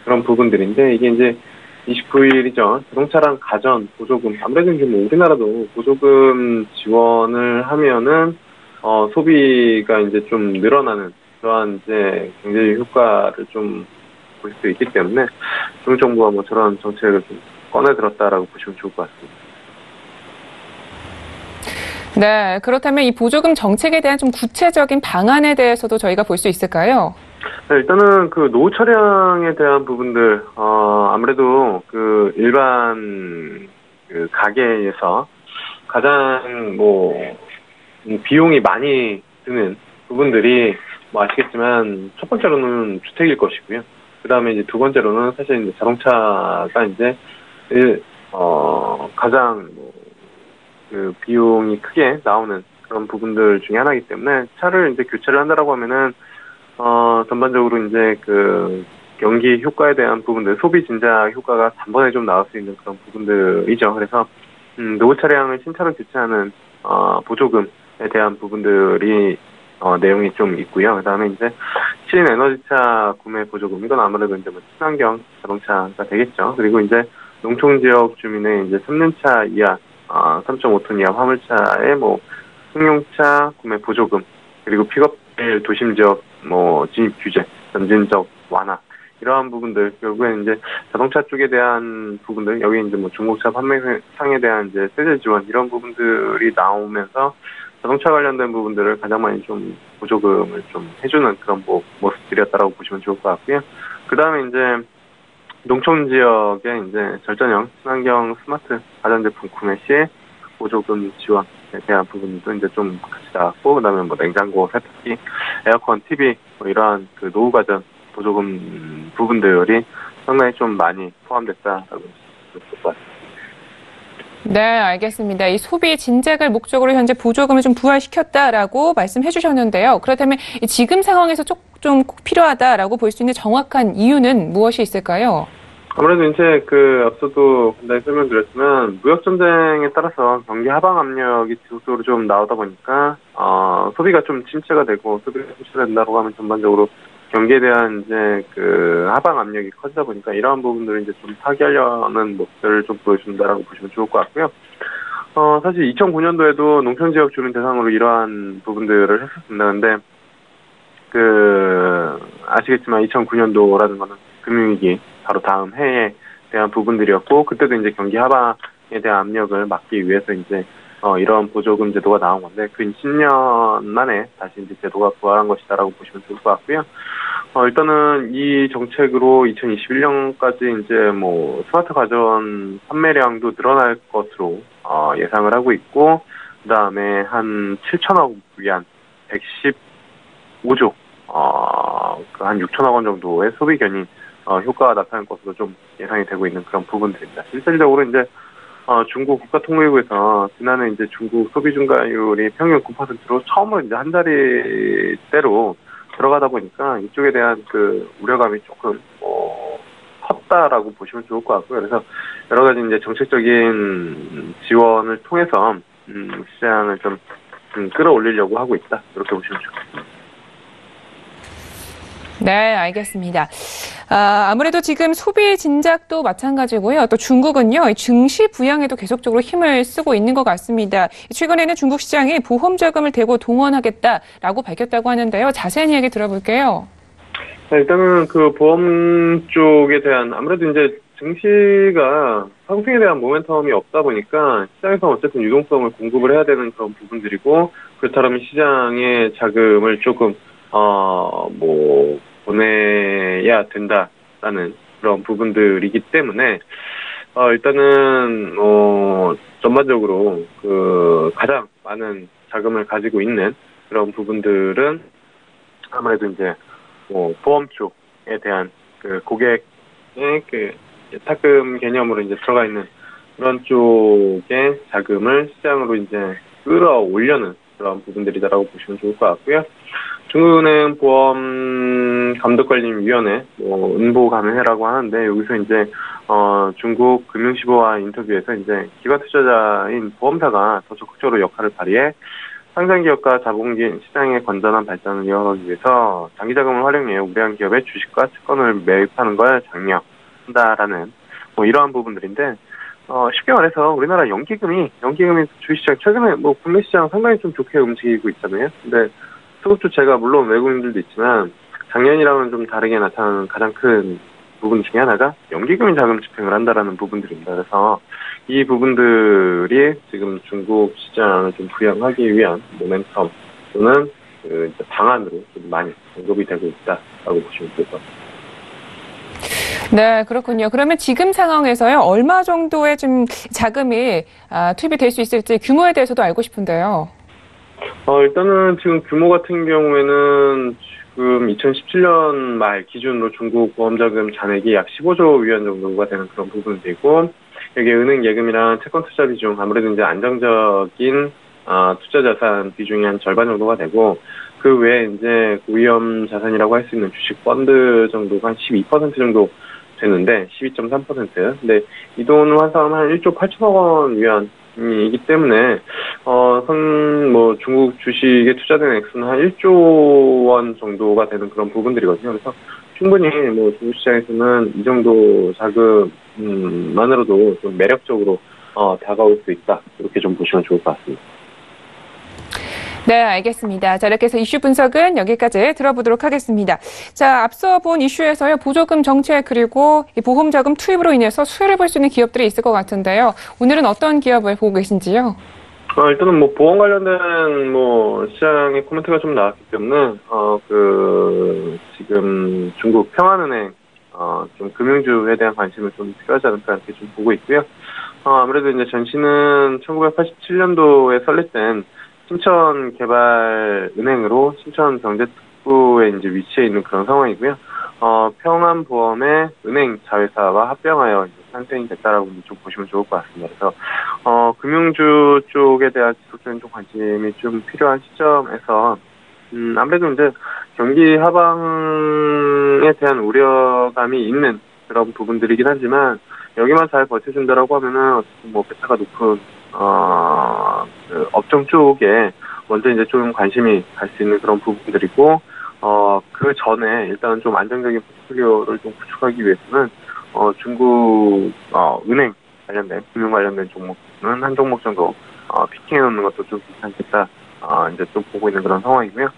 그런 부분들인데, 이게 이제 29일이죠. 자동차랑 가전 보조금, 아무래도 이제 뭐 우리나라도 보조금 지원을 하면은 소비가 이제 좀 늘어나는 그러한 이제 경제 효과를 좀 볼 수 있기 때문에 중국 정부가 뭐 저런 정책을 좀 꺼내 들었다라고 보시면 좋을 것 같습니다. 네, 그렇다면 이 보조금 정책에 대한 좀 구체적인 방안에 대해서도 저희가 볼 수 있을까요? 네, 일단은 그 노후 차량에 대한 부분들, 아무래도 그 일반 그 가게에서 가장 뭐 비용이 많이 드는 부분들이 뭐 아시겠지만 첫 번째로는 주택일 것이고요. 그 다음에 이제 두 번째로는 사실 이제 자동차가 이제 가장 그 비용이 크게 나오는 그런 부분들 중에 하나이기 때문에, 차를 이제 교체를 한다라고 하면은 전반적으로 이제 그 경기 효과에 대한 부분들, 소비 진작 효과가 단번에 좀 나올 수 있는 그런 부분들이죠. 그래서 노후 차량을 신차로 교체하는 보조금에 대한 부분들이 내용이 좀 있고요. 그다음에 이제 신에너지차 구매 보조금, 이건 아무래도 이제 뭐 친환경 자동차가 되겠죠. 그리고 이제 농촌 지역 주민의 이제 3년차 이하 3.5톤 이하 화물차의 뭐 승용차 구매 보조금, 그리고 픽업길 도심 지역 뭐 진입 규제, 점진적 완화, 이러한 부분들, 결국엔 이제 자동차 쪽에 대한 부분들, 여기 이제 뭐 중고차 판매상에 대한 이제 세제 지원, 이런 부분들이 나오면서 자동차 관련된 부분들을 가장 많이 좀 보조금을 좀 해주는 그런 모습들이었다라고 보시면 좋을 것 같고요. 그 다음에 이제 농촌 지역의 이제 절전형 친환경 스마트 가전제품 구매 시에 보조금 지원에 대한 부분도 이제 좀 같이 나왔고, 그 다음에 뭐 냉장고, 세탁기, 에어컨, TV, 뭐 이러한 그 노후 가전 보조금 부분들이 상당히 좀 많이 포함됐다라고 볼 수 있을 것 같습니다. 네, 알겠습니다. 이 소비 진작을 목적으로 현재 보조금을 좀 부활시켰다라고 말씀해 주셨는데요. 그렇다면 지금 상황에서 좀 꼭 필요하다라고 볼 수 있는 정확한 이유는 무엇이 있을까요? 아무래도 이제 그 앞서도 간단히 설명드렸지만, 무역 전쟁에 따라서 경기 하방 압력이 지속적으로 좀 나오다 보니까 소비가 좀 침체가 되고, 소비가 침체가 된다고 하면 전반적으로 경기에 대한 이제 그 하방 압력이 커지다 보니까 이러한 부분들을 이제 좀 타개하려는 모습들을 좀 보여준다라고 보시면 좋을 것 같고요. 사실 2009년도에도 농촌 지역 주민 대상으로 이러한 부분들을 했었습니다. 근데 아시겠지만 2009년도라는 거는 금융위기 바로 다음 해에 대한 부분들이었고, 그때도 이제 경기 하방에 대한 압력을 막기 위해서 이제 이런 보조금 제도가 나온 건데, 그 10년 만에 다시 이제 제도가 부활한 것이다라고 보시면 좋을 것 같고요. 일단은 이 정책으로 2021년까지 이제 뭐 스마트 가전 판매량도 늘어날 것으로 예상을 하고 있고, 그 다음에 한 7천억 위안 115조 한 6천억 원 정도의 소비 견인 효과가 나타날 것으로 좀 예상이 되고 있는 그런 부분들입니다. 실질적으로 이제 중국 국가통계국에서 지난해 이제 중국 소비 증가율이 평균 9%로 처음으로 이제 한 자리대로 들어가다 보니까 이쪽에 대한 그 우려감이 조금 컸다라고 보시면 좋을 것 같고요. 그래서 여러 가지 이제 정책적인 지원을 통해서 시장을 좀 끌어올리려고 하고 있다, 이렇게 보시면 좋겠습니다. 네, 알겠습니다. 아무래도 지금 소비 진작도 마찬가지고요. 또 중국은요, 증시 부양에도 계속적으로 힘을 쓰고 있는 것 같습니다. 최근에는 중국 시장이 보험 자금을 대거 동원하겠다라고 밝혔다고 하는데요. 자세한 이야기 들어볼게요. 네, 일단은 그 보험 쪽에 대한 아무래도 이제 증시가 상승에 대한 모멘텀이 없다 보니까 시장에서 어쨌든 유동성을 공급을 해야 되는 그런 부분들이고, 그렇다면 시장의 자금을 조금 보내야 된다라는 그런 부분들이기 때문에, 일단은, 전반적으로 가장 많은 자금을 가지고 있는 그런 부분들은 아무래도 이제, 보험 쪽에 대한 고객의 예탁금 개념으로 이제 들어가 있는 그런 쪽의 자금을 시장으로 이제 끌어올려는 그런 부분들이다라고 보시면 좋을 것 같고요. 중국은행 보험 감독관리위원회, 은보감회라고 하는데, 여기서 이제, 중국 금융시보와 인터뷰에서 이제 기관 투자자인 보험사가 더 적극적으로 역할을 발휘해 상장기업과 자본기 시장의 건전한 발전을 이어가기 위해서 장기자금을 활용해 우량한 기업의 주식과 채권을 매입하는 걸 장려한다라는 이러한 부분들인데, 쉽게 말해서 우리나라 연기금이 주식시장 최근에 국내 시장 상당히 좀 좋게 움직이고 있잖아요. 근데 수급 주체가 물론 외국인들도 있지만 작년이랑은 좀 다르게 나타나는 가장 큰 부분 중에 하나가 연기금이 자금 집행을 한다라는 부분들입니다. 그래서 이 부분들이 지금 중국 시장을 좀 부양하기 위한 모멘텀 또는 방안으로 좀 많이 언급이 되고 있다라고 보시면 될 것 같습니다. 네, 그렇군요. 그러면 지금 상황에서요, 얼마 정도의 좀 자금이 투입이 될 수 있을지 규모에 대해서도 알고 싶은데요. 일단은 지금 규모 같은 경우에는 지금 2017년 말 기준으로 중국 보험자금 잔액이 약 15조 위안 정도가 되는 그런 부분이고, 여기 은행 예금이랑 채권 투자 비중, 아무래도 이제 안정적인 투자 자산 비중이 한 절반 정도가 되고, 그 외에 이제 고위험 자산이라고 할 수 있는 주식 펀드 정도가 한 12% 정도 되는데, 12.3%. 근데 이 돈을 환산하면 한 1조 8천억 원 위안이기 때문에, 중국 주식에 투자된 액수는 한 1조 원 정도가 되는 그런 부분들이거든요. 그래서 충분히 중국 시장에서는 이 정도 자금만으로도 좀 매력적으로 다가올 수 있다, 이렇게 좀 보시면 좋을 것 같습니다. 네, 알겠습니다. 자, 이렇게 해서 이슈 분석은 여기까지 들어보도록 하겠습니다. 자, 앞서 본 이슈에서요, 보조금 정책 그리고 이 보험자금 투입으로 인해서 수혜를 볼 수 있는 기업들이 있을 것 같은데요. 오늘은 어떤 기업을 보고 계신지요? 일단은 보험 관련된 시장의 코멘트가 좀 나왔기 때문에 지금 중국 평안은행 좀 금융주에 대한 관심을 좀 필요하지 않을까 이렇게 좀 보고 있고요. 아무래도 이제 전시는 1987년도에 설립된 신천개발은행으로 신천경제특구에 이제 위치해 있는 그런 상황이고요. 평안보험의 은행 자회사와 합병하여 이제 탄생이 됐다라고 좀 보시면 좋을 것 같습니다. 그래서 금융주 쪽에 대한 지속적인 좀 관심이 좀 필요한 시점에서 아무래도 이제 경기 하방에 대한 우려감이 있는 그런 부분들이긴 하지만 여기만 잘 버텨준다라고 하면은 베타가 높은 업종 쪽에 먼저 이제 좀 관심이 갈 수 있는 그런 부분들이고, 그 전에 일단 좀 안정적인 포트폴리오를 좀 구축하기 위해서는 중국 은행 관련된 금융 관련된 종목은 한 종목 정도 피킹해 놓는 것도 좀 괜찮겠다 이제 좀 보고 있는 그런 상황이고요.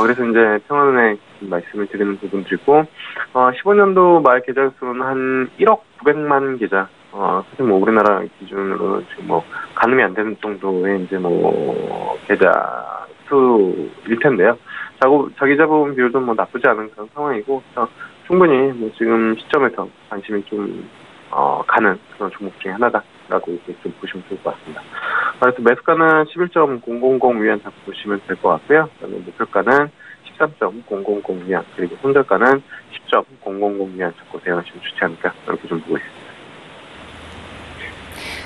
그래서 이제 평화은행 말씀을 드리는 부분들이고, 15년도 말 계좌 수는 한 1억 900만 계좌. 사실 뭐 우리나라 기준으로는 지금 뭐 가늠이 안 되는 정도의 이제 뭐 계좌 수일 텐데요. 자기 자본 비율도 뭐 나쁘지 않은 그런 상황이고, 충분히 뭐 지금 시점에서 관심이 좀 가는 그런 종목 중에 하나다라고 이렇게 좀 보시면 좋을 것 같습니다. 그래서 매수가는 11.000위안 잡고 보시면 될 것 같고요. 그다음에 목표가는 13.000위안, 그리고 손절가는 10.000위안 잡고 대응하시면 좋지 않을까, 이렇게 좀 보고 있습니다.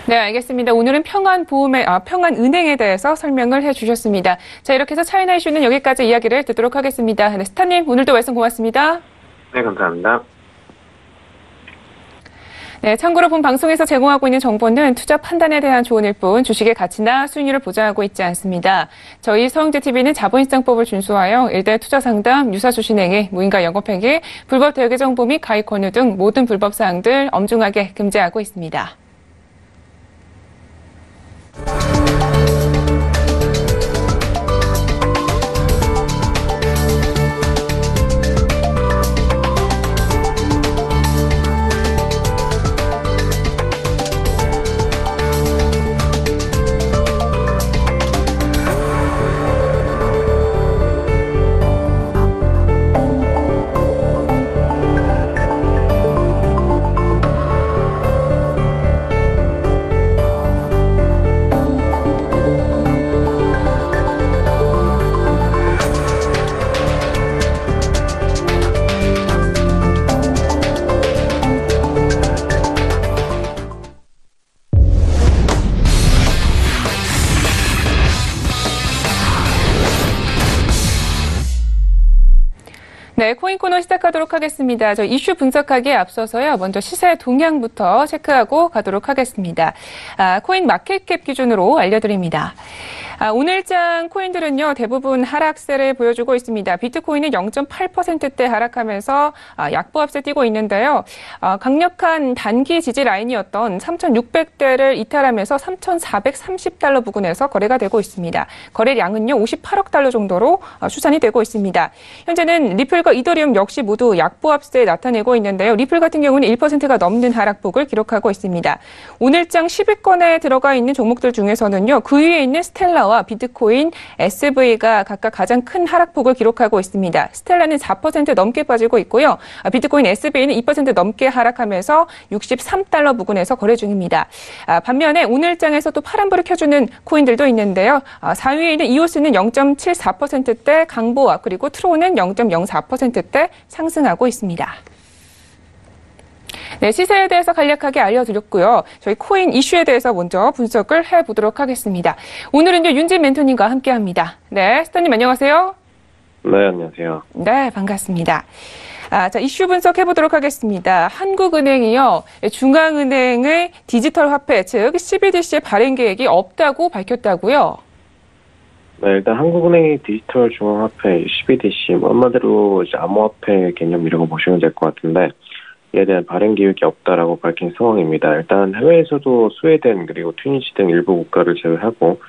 네, 알겠습니다. 오늘은 평안은행에 대해서 설명을 해주셨습니다. 자, 이렇게 해서 차이나 이슈는 여기까지 이야기를 듣도록 하겠습니다. 네, 스타님, 오늘도 말씀 고맙습니다. 네, 감사합니다. 네, 참고로 본 방송에서 제공하고 있는 정보는 투자 판단에 대한 조언일 뿐 주식의 가치나 수익률을 보장하고 있지 않습니다. 저희 서영재TV는 자본시장법을 준수하여 일대 투자 상담, 유사 주식행위, 무인가 영업행위, 불법 대외 정보 및 가입 권유 등 모든 불법 사항들 엄중하게 금지하고 있습니다. 네, 코인 코너 시작하도록 하겠습니다. 저 이슈 분석하기에 앞서서요. 먼저 시세 동향부터 체크하고 가도록 하겠습니다. 코인 마켓캡 기준으로 알려드립니다. 오늘장 코인들은요, 대부분 하락세를 보여주고 있습니다. 비트코인은 0.8%대 하락하면서 약보합세 뛰고 있는데요. 강력한 단기 지지 라인이었던 3,600대를 이탈하면서 3,430달러 부근에서 거래가 되고 있습니다. 거래량은요, 58억 달러 정도로 추산이 되고 있습니다. 현재는 리플과 이더리움 역시 모두 약보합세 나타내고 있는데요. 리플 같은 경우는 1%가 넘는 하락폭을 기록하고 있습니다. 오늘장 10위권에 들어가 있는 종목들 중에서는요, 그 위에 있는 스텔라와 비트코인, SV가 각각 가장 큰 하락폭을 기록하고 있습니다. 스텔라는 4% 넘게 빠지고 있고요. 비트코인, SV는 2% 넘게 하락하면서 63달러 부근에서 거래 중입니다. 반면에 오늘장에서 또 파란불을 켜주는 코인들도 있는데요. 4위에 있는 이오스는 0.74%대 강보합, 그리고 트론은 0.04%대 상승하고 있습니다. 네, 시세에 대해서 간략하게 알려드렸고요. 저희 코인 이슈에 대해서 먼저 분석을 해보도록 하겠습니다. 오늘은요, 윤진 멘토님과 함께합니다. 네, 스타님 안녕하세요. 네, 안녕하세요. 네, 반갑습니다. 자, 이슈 분석해보도록 하겠습니다. 한국은행이요, 중앙은행의 디지털 화폐, 즉 CBDC의 발행 계획이 없다고 밝혔다고요? 네, 일단 한국은행의 디지털 중앙화폐 CBDC, 한마디로 이제 암호화폐 개념이라고 보시면 될 것 같은데, 이에 대한 발행 계획이 없다라고 밝힌 상황입니다. 일단 해외에서도 스웨덴 그리고 튀니지 등 일부 국가를 제외하고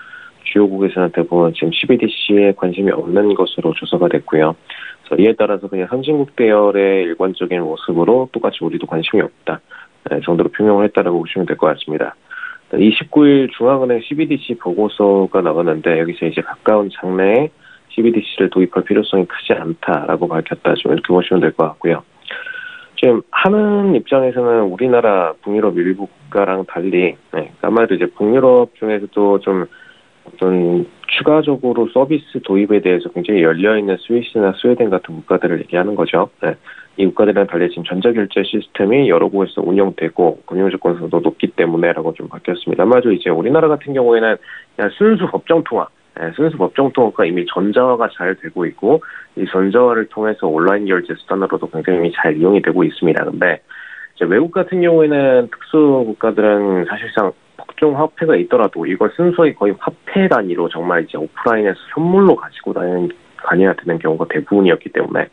주요국에서는 대부분 지금 CBDC에 관심이 없는 것으로 조사가 됐고요. 그래서 이에 따라서 그냥 선진국 대열의 일관적인 모습으로 똑같이 우리도 관심이 없다 정도로 표명을 했다라고 보시면 될 것 같습니다. 29일 중앙은행 CBDC 보고서가 나왔는데 여기서 이제 가까운 장래에 CBDC를 도입할 필요성이 크지 않다라고 밝혔다. 좀 이렇게 보시면 될 것 같고요. 지금 하는 입장에서는 우리나라 북유럽 일부 국가랑 달리, 아마도 이제 북유럽 중에서도 좀 어떤 추가적으로 서비스 도입에 대해서 굉장히 열려있는 스위스나 스웨덴 같은 국가들을 얘기하는 거죠. 이 국가들이랑 달리 지금 전자결제 시스템이 여러 곳에서 운영되고 금융조건성도 높기 때문에라고 좀 바뀌었습니다. 아마도 이제 우리나라 같은 경우에는 그냥 순수 법정통화가 이미 전자화가 잘 되고 있고 이 전자화를 통해서 온라인 결제 수단으로도 굉장히 잘 이용이 되고 있습니다. 근데 이제 외국 같은 경우에는 특수 국가들은 사실상 법정 화폐가 있더라도 이걸 순수히 거의 화폐 단위로 정말 이제 오프라인에서 선물로 가지고 다녀야 되는 경우가 대부분이었기 때문에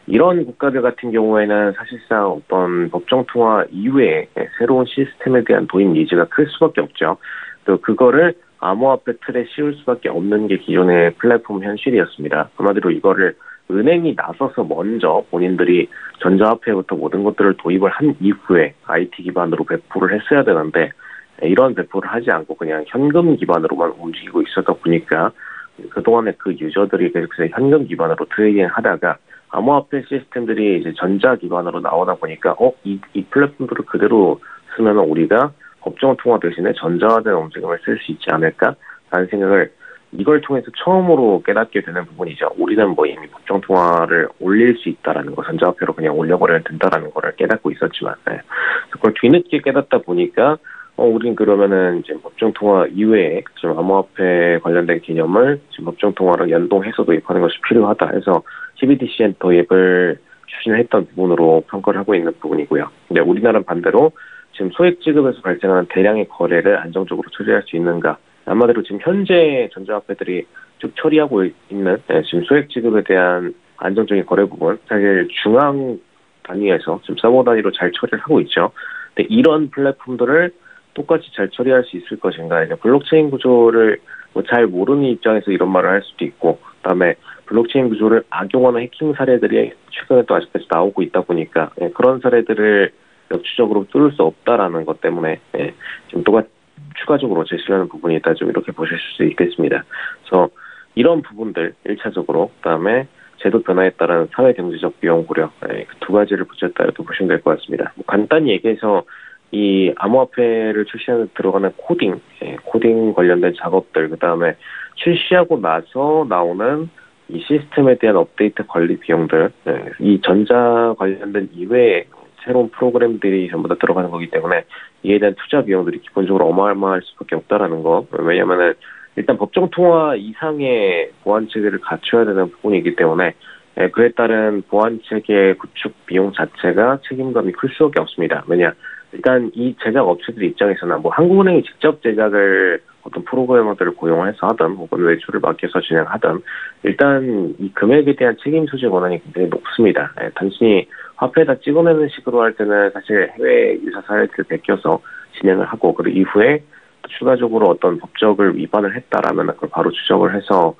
이런 국가들 같은 경우에는 사실상 어떤 법정통화 이외에 새로운 시스템에 대한 도입 니즈가 클 수밖에 없죠. 또 그거를 암호화폐 틀에 씌울 수밖에 없는 게 기존의 플랫폼 현실이었습니다. 한마디로 이거를 은행이 나서서 먼저 본인들이 전자화폐부터 모든 것들을 도입을 한 이후에 IT 기반으로 배포를 했어야 되는데 이런 배포를 하지 않고 그냥 현금 기반으로만 움직이고 있었다 보니까 그동안에 그 유저들이 계속해서 현금 기반으로 트레이딩 하다가 암호화폐 시스템들이 이제 전자 기반으로 나오다 보니까 이 플랫폼들을 그대로 쓰면 우리가 법정 통화 대신에 전자화된 움직임을 쓸 수 있지 않을까라는 생각을 이걸 통해서 처음으로 깨닫게 되는 부분이죠. 우리는 뭐 이미 법정 통화를 올릴 수 있다라는 거, 전자화폐로 그냥 올려버려야 된다라는 거를 깨닫고 있었지만, 그걸 뒤늦게 깨닫다 보니까 우린 그러면은 이제 법정 통화 이외에 지금 암호화폐 관련된 개념을 지금 법정 통화랑 연동해서 도입하는 것이 필요하다 해서 CBDCN 도입을 추진했던 부분으로 평가를 하고 있는 부분이고요. 근데 우리나라는 반대로 지금 소액 지급에서 발생하는 대량의 거래를 안정적으로 처리할 수 있는가? 한마디로 지금 현재 전자화폐들이 쭉 처리하고 있는 지금 소액 지급에 대한 안정적인 거래 부분, 사실 중앙 단위에서 지금 서버 단위로 잘 처리를 하고 있죠. 근데 이런 플랫폼들을 똑같이 잘 처리할 수 있을 것인가? 이제 블록체인 구조를 잘 모르는 입장에서 이런 말을 할 수도 있고, 그다음에 블록체인 구조를 악용하는 해킹 사례들이 최근에 또 아직까지 나오고 있다 보니까 그런 사례들을 역추적으로 뚫을 수 없다라는 것 때문에 지금 또 추가적으로 제시하는 부분이 있다, 좀 이렇게 보실 수 있겠습니다. 그래서 이런 부분들 1차적으로, 그다음에 제도 변화에 따른 사회 경제적 비용 고려, 그 두 가지를 붙였다 이렇게 보시면 될 것 같습니다. 간단히 얘기해서 이 암호화폐를 출시하는 데 들어가는 코딩 관련된 작업들, 그다음에 출시하고 나서 나오는 이 시스템에 대한 업데이트 관리 비용들, 이 전자 관련된 이외에 새로운 프로그램들이 전부 다 들어가는 거기 때문에 이에 대한 투자 비용들이 기본적으로 어마어마할 수밖에 없다라는 거. 왜냐하면은 일단 법정 통화 이상의 보안 체계를 갖춰야 되는 부분이기 때문에 그에 따른 보안 체계 구축 비용 자체가 책임감이 클 수밖에 없습니다. 왜냐? 일단 이 제작 업체들 입장에서는 뭐 한국은행이 직접 제작을 어떤 프로그래머들을 고용해서 하든 혹은 외주를 맡겨서 진행하든 일단 이 금액에 대한 책임 소재 권한이 굉장히 높습니다. 단순히 화폐에다 찍어내는 식으로 할 때는 사실 해외 유사 사례들을 베껴서 진행을 하고 그 이후에 추가적으로 어떤 법적을 위반을 했다라면 그걸 바로 추적을 해서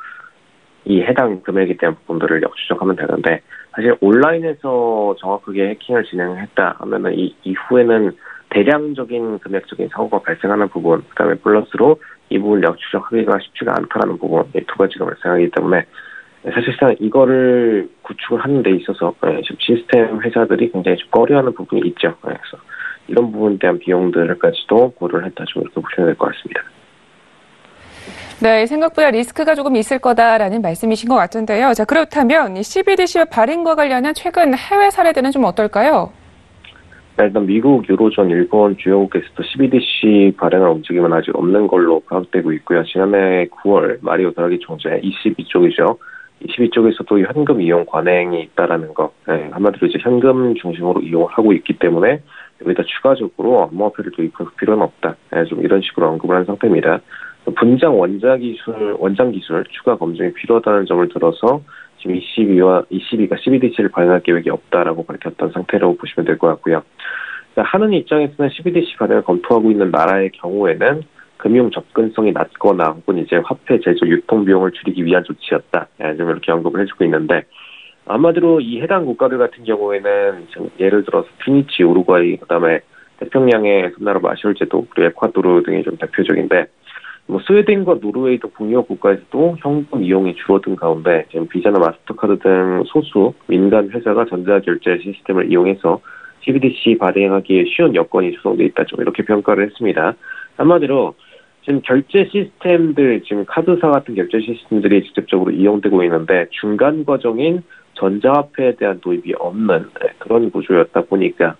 이 해당 금액에 대한 부분들을 역추적하면 되는데, 사실 온라인에서 정확하게 해킹을 진행했다 하면은 이 이후에는 대량적인 금액적인 사고가 발생하는 부분, 그다음에 플러스로 이 부분을 역추적하기가 쉽지가 않다라는 부분, 이 두 가지가 발생하기 때문에 사실상 이거를 구축을 하는 데 있어서 지금 시스템 회사들이 굉장히 좀 꺼려하는 부분이 있죠. 그래서 이런 부분에 대한 비용들까지도 고려를 했다, 좀 이렇게 보시면 될 것 같습니다. 네, 생각보다 리스크가 조금 있을 거다라는 말씀이신 것 같은데요. 자, 그렇다면 이 CBDC 발행과 관련한 최근 해외 사례들은 좀 어떨까요? 일단 미국, 유로존, 일본 주요국에서도 CBDC 발행할 움직임은 아직 없는 걸로 파악되고 있고요. 지난해 9월 마리오 드라기 총재 ECB 쪽이죠. ECB 쪽에서도 현금 이용 관행이 있다라는 거, 한마디로 이제 현금 중심으로 이용을 하고 있기 때문에 여기다 추가적으로 암호화폐를 도입할 필요는 없다. 좀 이런 식으로 언급을 한 상태입니다. 분장 원장 기술 추가 검증이 필요하다는 점을 들어서 지금 ECB가 CBDC를 발행할 계획이 없다라고 밝혔던 상태라고 보시면 될 것 같고요. 하는 입장에서는 CBDC 발행을 검토하고 있는 나라의 경우에는 금융 접근성이 낮거나 혹은 이제 화폐 제조 유통 비용을 줄이기 위한 조치였다. 좀 이렇게 언급을 해주고 있는데, 아마도 이 해당 국가들 같은 경우에는 예를 들어서 피니치, 우루과이, 그다음에 태평양의 섬나라 마시올제도, 그리고 에콰도르 등이 좀 대표적인데, 뭐 스웨덴과 노르웨이 등 북유럽 국가에서도 현금 이용이 줄어든 가운데 지금 비자나 마스터카드 등 소수 민간 회사가 전자결제 시스템을 이용해서 CBDC 발행하기에 쉬운 여건이 조성돼 있다, 좀 이렇게 평가를 했습니다. 한마디로 지금 결제 시스템들, 지금 카드사 같은 결제 시스템들이 직접적으로 이용되고 있는데 중간 과정인 전자화폐에 대한 도입이 없는 그런 구조였다 보니까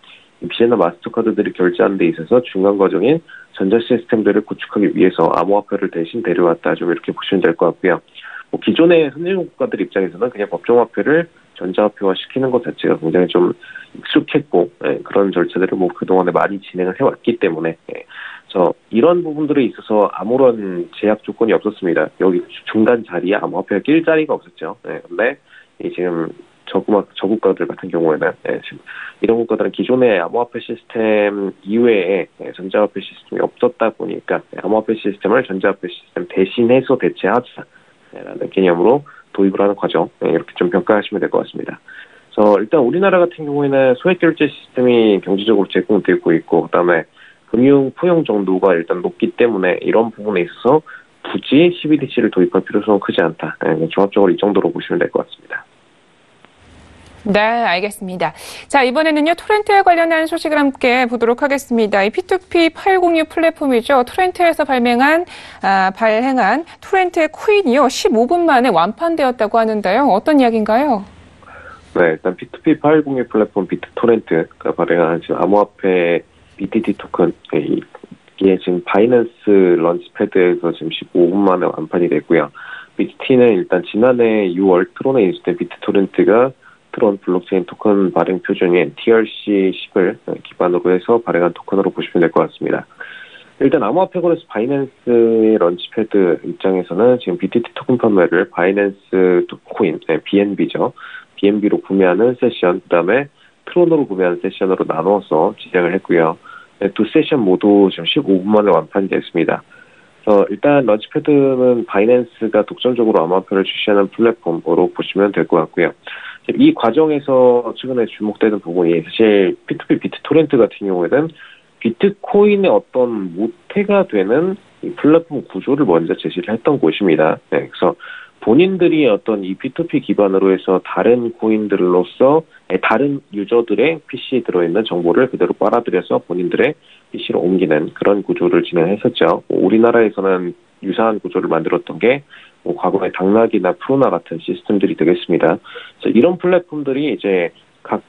비자나 마스터카드들이 결제하는 데 있어서 중간 과정인 전자 시스템들을 구축하기 위해서 암호화폐를 대신 데려왔다, 좀 이렇게 보시면 될 것 같고요. 뭐 기존의 선진국 국가들 입장에서는 그냥 법정화폐를 전자화폐화 시키는 것 자체가 굉장히 좀 익숙했고, 그런 절차들을 뭐 그동안에 많이 진행을 해왔기 때문에 그래서 이런 부분들에 있어서 아무런 제약 조건이 없었습니다. 여기 중간 자리에 암호화폐가 낄 자리가 없었죠. 근데 지금 저국가들 같은 경우에는 지금 이런 국가들은 기존의 암호화폐 시스템 이외에 전자화폐 시스템이 없었다 보니까 암호화폐 시스템을 전자화폐 시스템 대신해서 대체하자라는 개념으로 도입을 하는 과정, 이렇게 좀 평가하시면 될 것 같습니다. 그래서 일단 우리나라 같은 경우에는 소액결제 시스템이 경제적으로 제공되고 있고, 그다음에 금융 포용 정도가 일단 높기 때문에 이런 부분에 있어서 굳이 CBDC를 도입할 필요성은 크지 않다. 종합적으로 이 정도로 보시면 될 것 같습니다. 네, 알겠습니다. 자, 이번에는요, 토렌트에 관련한 소식을 함께 보도록 하겠습니다. 이 P2P 806 플랫폼이죠. 토렌트에서 발행한 토렌트의 코인이요, 15분 만에 완판되었다고 하는데요. 어떤 이야기인가요? 네, 일단 P2P 806 플랫폼 비트토렌트가 발행한 지금 암호화폐 BTT 토큰, 이게 지금 바이낸스 런치패드에서 지금 15분 만에 완판이 됐고요. BTT는 일단 지난해 6월 트론에 인수된 비트토렌트가 트론 블록체인 토큰 발행 표준인 TRC10을 기반으로 해서 발행한 토큰으로 보시면 될 것 같습니다. 일단 암호화폐 거래소 바이낸스 런치패드 입장에서는 지금 BTT 토큰 판매를 바이낸스 코인, BNB죠. BNB로 구매하는 세션, 그다음에 트론으로 구매하는 세션으로 나눠서 진행을 했고요. 두 세션 모두 지금 15분 만에 완판이 됐습니다. 일단 런치패드는 바이낸스가 독점적으로 암호화폐를 출시하는 플랫폼으로 보시면 될 것 같고요. 이 과정에서 최근에 주목되는 부분이 사실 P2P 비트토렌트 같은 경우에는 비트코인의 어떤 모태가 되는 이 플랫폼 구조를 먼저 제시를 했던 곳입니다. 그래서 본인들이 어떤 이 P2P 기반으로 해서 다른 코인들로서 다른 유저들의 PC에 들어있는 정보를 그대로 빨아들여서 본인들의 PC로 옮기는 그런 구조를 진행했었죠. 우리나라에서는 유사한 구조를 만들었던 게 과거의 당락이나 프로나 같은 시스템들이 되겠습니다. 그래서 이런 플랫폼들이 이제 각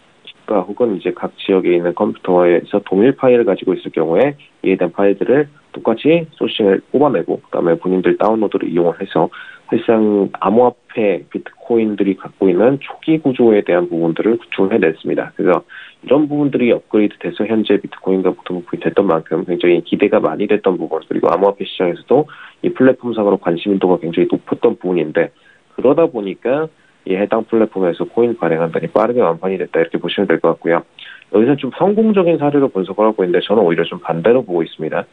국가 혹은 이제 각 지역에 있는 컴퓨터에서 동일 파일을 가지고 있을 경우에 이에 대한 파일들을 똑같이 소싱을 뽑아내고 그다음에 본인들 다운로드를 이용을 해서 사실상 암호화폐 비트코인들이 갖고 있는 초기 구조에 대한 부분들을 구축을 해냈습니다. 그래서 이런 부분들이 업그레이드 돼서 현재 비트코인과 보통코인이 됐던 만큼 굉장히 기대가 많이 됐던 부분, 그리고 암호화폐 시장에서도 이 플랫폼상으로 관심도가 굉장히 높았던 부분인데, 그러다 보니까 이 해당 플랫폼에서 코인 발행한다니 빠르게 완판이 됐다, 이렇게 보시면 될 것 같고요. 여기서 좀 성공적인 사례로 분석을 하고 있는데 저는 오히려 좀 반대로 보고 있습니다.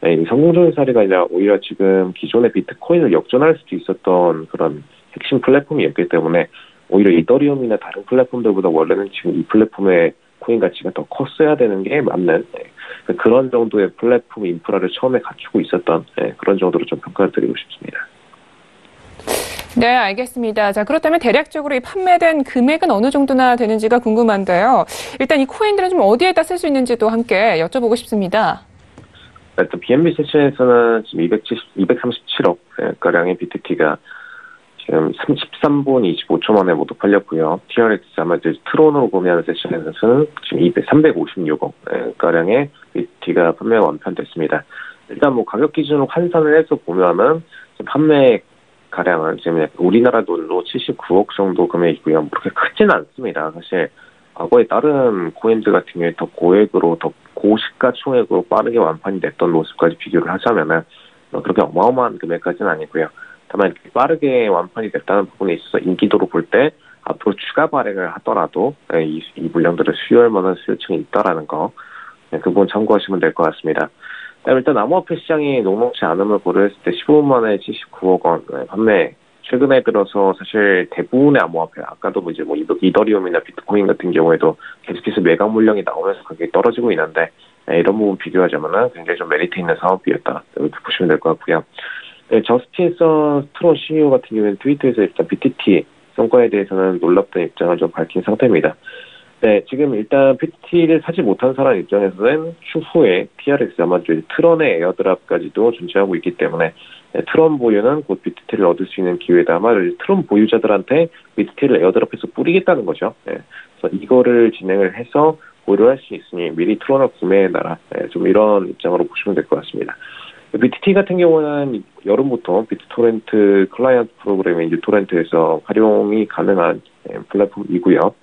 이 성공적인 사례가 아니라 오히려 지금 기존의 비트코인을 역전할 수도 있었던 그런 핵심 플랫폼이었기 때문에 오히려 이더리움이나 다른 플랫폼들보다 원래는 지금 이 플랫폼의 코인 가치가 더 컸어야 되는 게 맞는 그런 정도의 플랫폼 인프라를 처음에 갖추고 있었던 그런 정도로 좀 평가를 드리고 싶습니다. 네, 알겠습니다. 자, 그렇다면 대략적으로 이 판매된 금액은 어느 정도나 되는지가 궁금한데요. 일단 이 코인들은 좀 어디에다 쓸 수 있는지도 함께 여쭤보고 싶습니다. 일단 BNB 세션에서는 지금 237억 가량의 BTT가 지금 13분 25초 만에 모두 팔렸고요. TRX 아마 트론으로 구매하는 세션에서는 지금 356억 가량의 BTT가 판매가 완판됐습니다. 일단 뭐 가격 기준으로 환산을 해서 보면은 판매 가량은 지금 우리나라 돈으로 79억 정도 금액이고요. 그렇게 크진 않습니다. 사실 과거에 다른 코인들 같은 경우에 더 고액으로, 더 고시가 총액으로 빠르게 완판이 됐던 모습까지 비교를 하자면은 그렇게 어마어마한 금액까지는 아니고요. 다만 빠르게 완판이 됐다는 부분에 있어서 인기도로 볼 때 앞으로 추가 발행을 하더라도 이 물량들을 수요할 만한 수요층이 있다라는 거, 그 부분 참고하시면 될 것 같습니다. 일단 암호화폐 시장이 녹록지 않음을 고려했을 때 15분 만에 79억 원 판매, 최근에 들어서 사실 대부분의 암호화폐, 아까도 이제 뭐 이더리움이나 비트코인 같은 경우에도 계속해서 매각 물량이 나오면서 가격이 떨어지고 있는데, 이런 부분 비교하자면은 굉장히 좀 메리트 있는 사업이었다, 이렇게 보시면 될 것 같고요. 저스틴 트론 CEO 같은 경우에는 트위터에서 일단 BTT 성과에 대해서는 놀랍다는 입장을 좀 밝힌 상태입니다. 네, 지금 일단 BTT를 사지 못한 사람 입장에서는 추후에 TRX 아마 트론의 에어드랍까지도 존재하고 있기 때문에 트론 보유는 곧 BTT를 얻을 수 있는 기회다. 아마 트론 보유자들한테 BTT를 에어드랍해서 뿌리겠다는 거죠. 네, 그래서 이거를 진행을 해서 보유할 수 있으니 미리 트론을 구매해놔라. 네, 좀 이런 입장으로 보시면 될 것 같습니다. BTT 같은 경우는 여름부터 비트토렌트 클라이언트 프로그램인 유토렌트에서 활용이 가능한 플랫폼이고요.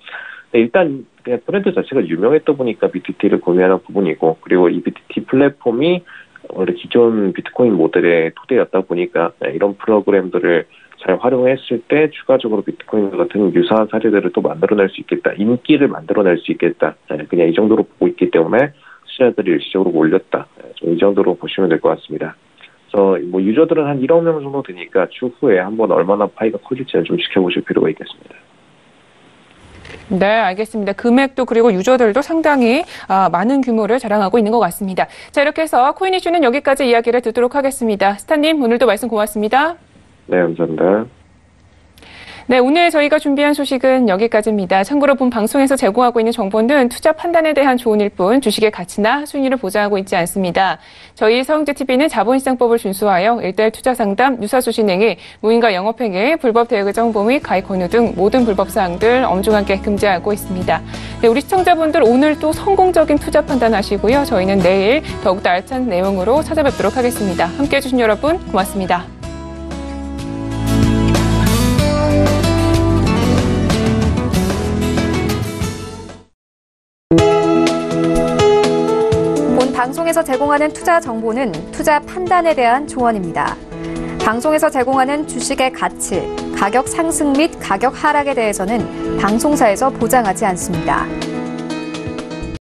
일단 그냥 토렌트 자체가 유명했다 보니까 BTT를 구매하는 부분이고, 그리고 이 BTT 플랫폼이 원래 기존 비트코인 모델의 토대였다 보니까 이런 프로그램들을 잘 활용했을 때 추가적으로 비트코인 같은 유사한 사례들을 또 만들어낼 수 있겠다. 인기를 만들어낼 수 있겠다. 그냥 이 정도로 보고 있기 때문에 투자자들이 일시적으로 몰렸다. 이 정도로 보시면 될 것 같습니다. 그래서 뭐 유저들은 한 1억 명 정도 되니까 추후에 한번 얼마나 파이가 커질지는 좀 지켜보실 필요가 있겠습니다. 네, 알겠습니다. 금액도 그리고 유저들도 상당히 많은 규모를 자랑하고 있는 것 같습니다. 자, 이렇게 해서 코인 이슈는 여기까지 이야기를 듣도록 하겠습니다. 스타님, 오늘도 말씀 고맙습니다. 네, 감사합니다. 네, 오늘 저희가 준비한 소식은 여기까지입니다. 참고로 본 방송에서 제공하고 있는 정보는 투자 판단에 대한 조언일 뿐 주식의 가치나 수익률을 보장하고 있지 않습니다. 저희 서흥재TV는 자본시장법을 준수하여 일대일 투자 상담, 유사수 진행에 무인과 영업행위, 불법 대여계정 및 가입 권유 등 모든 불법 사항들 엄중하게 금지하고 있습니다. 네, 우리 시청자분들 오늘 또 성공적인 투자 판단하시고요. 저희는 내일 더욱더 알찬 내용으로 찾아뵙도록 하겠습니다. 함께해 주신 여러분 고맙습니다. 방송에서 제공하는 투자 정보는 투자 판단에 대한 조언입니다. 방송에서 제공하는 주식의 가치, 가격 상승 및 가격 하락에 대해서는 방송사에서 보장하지 않습니다.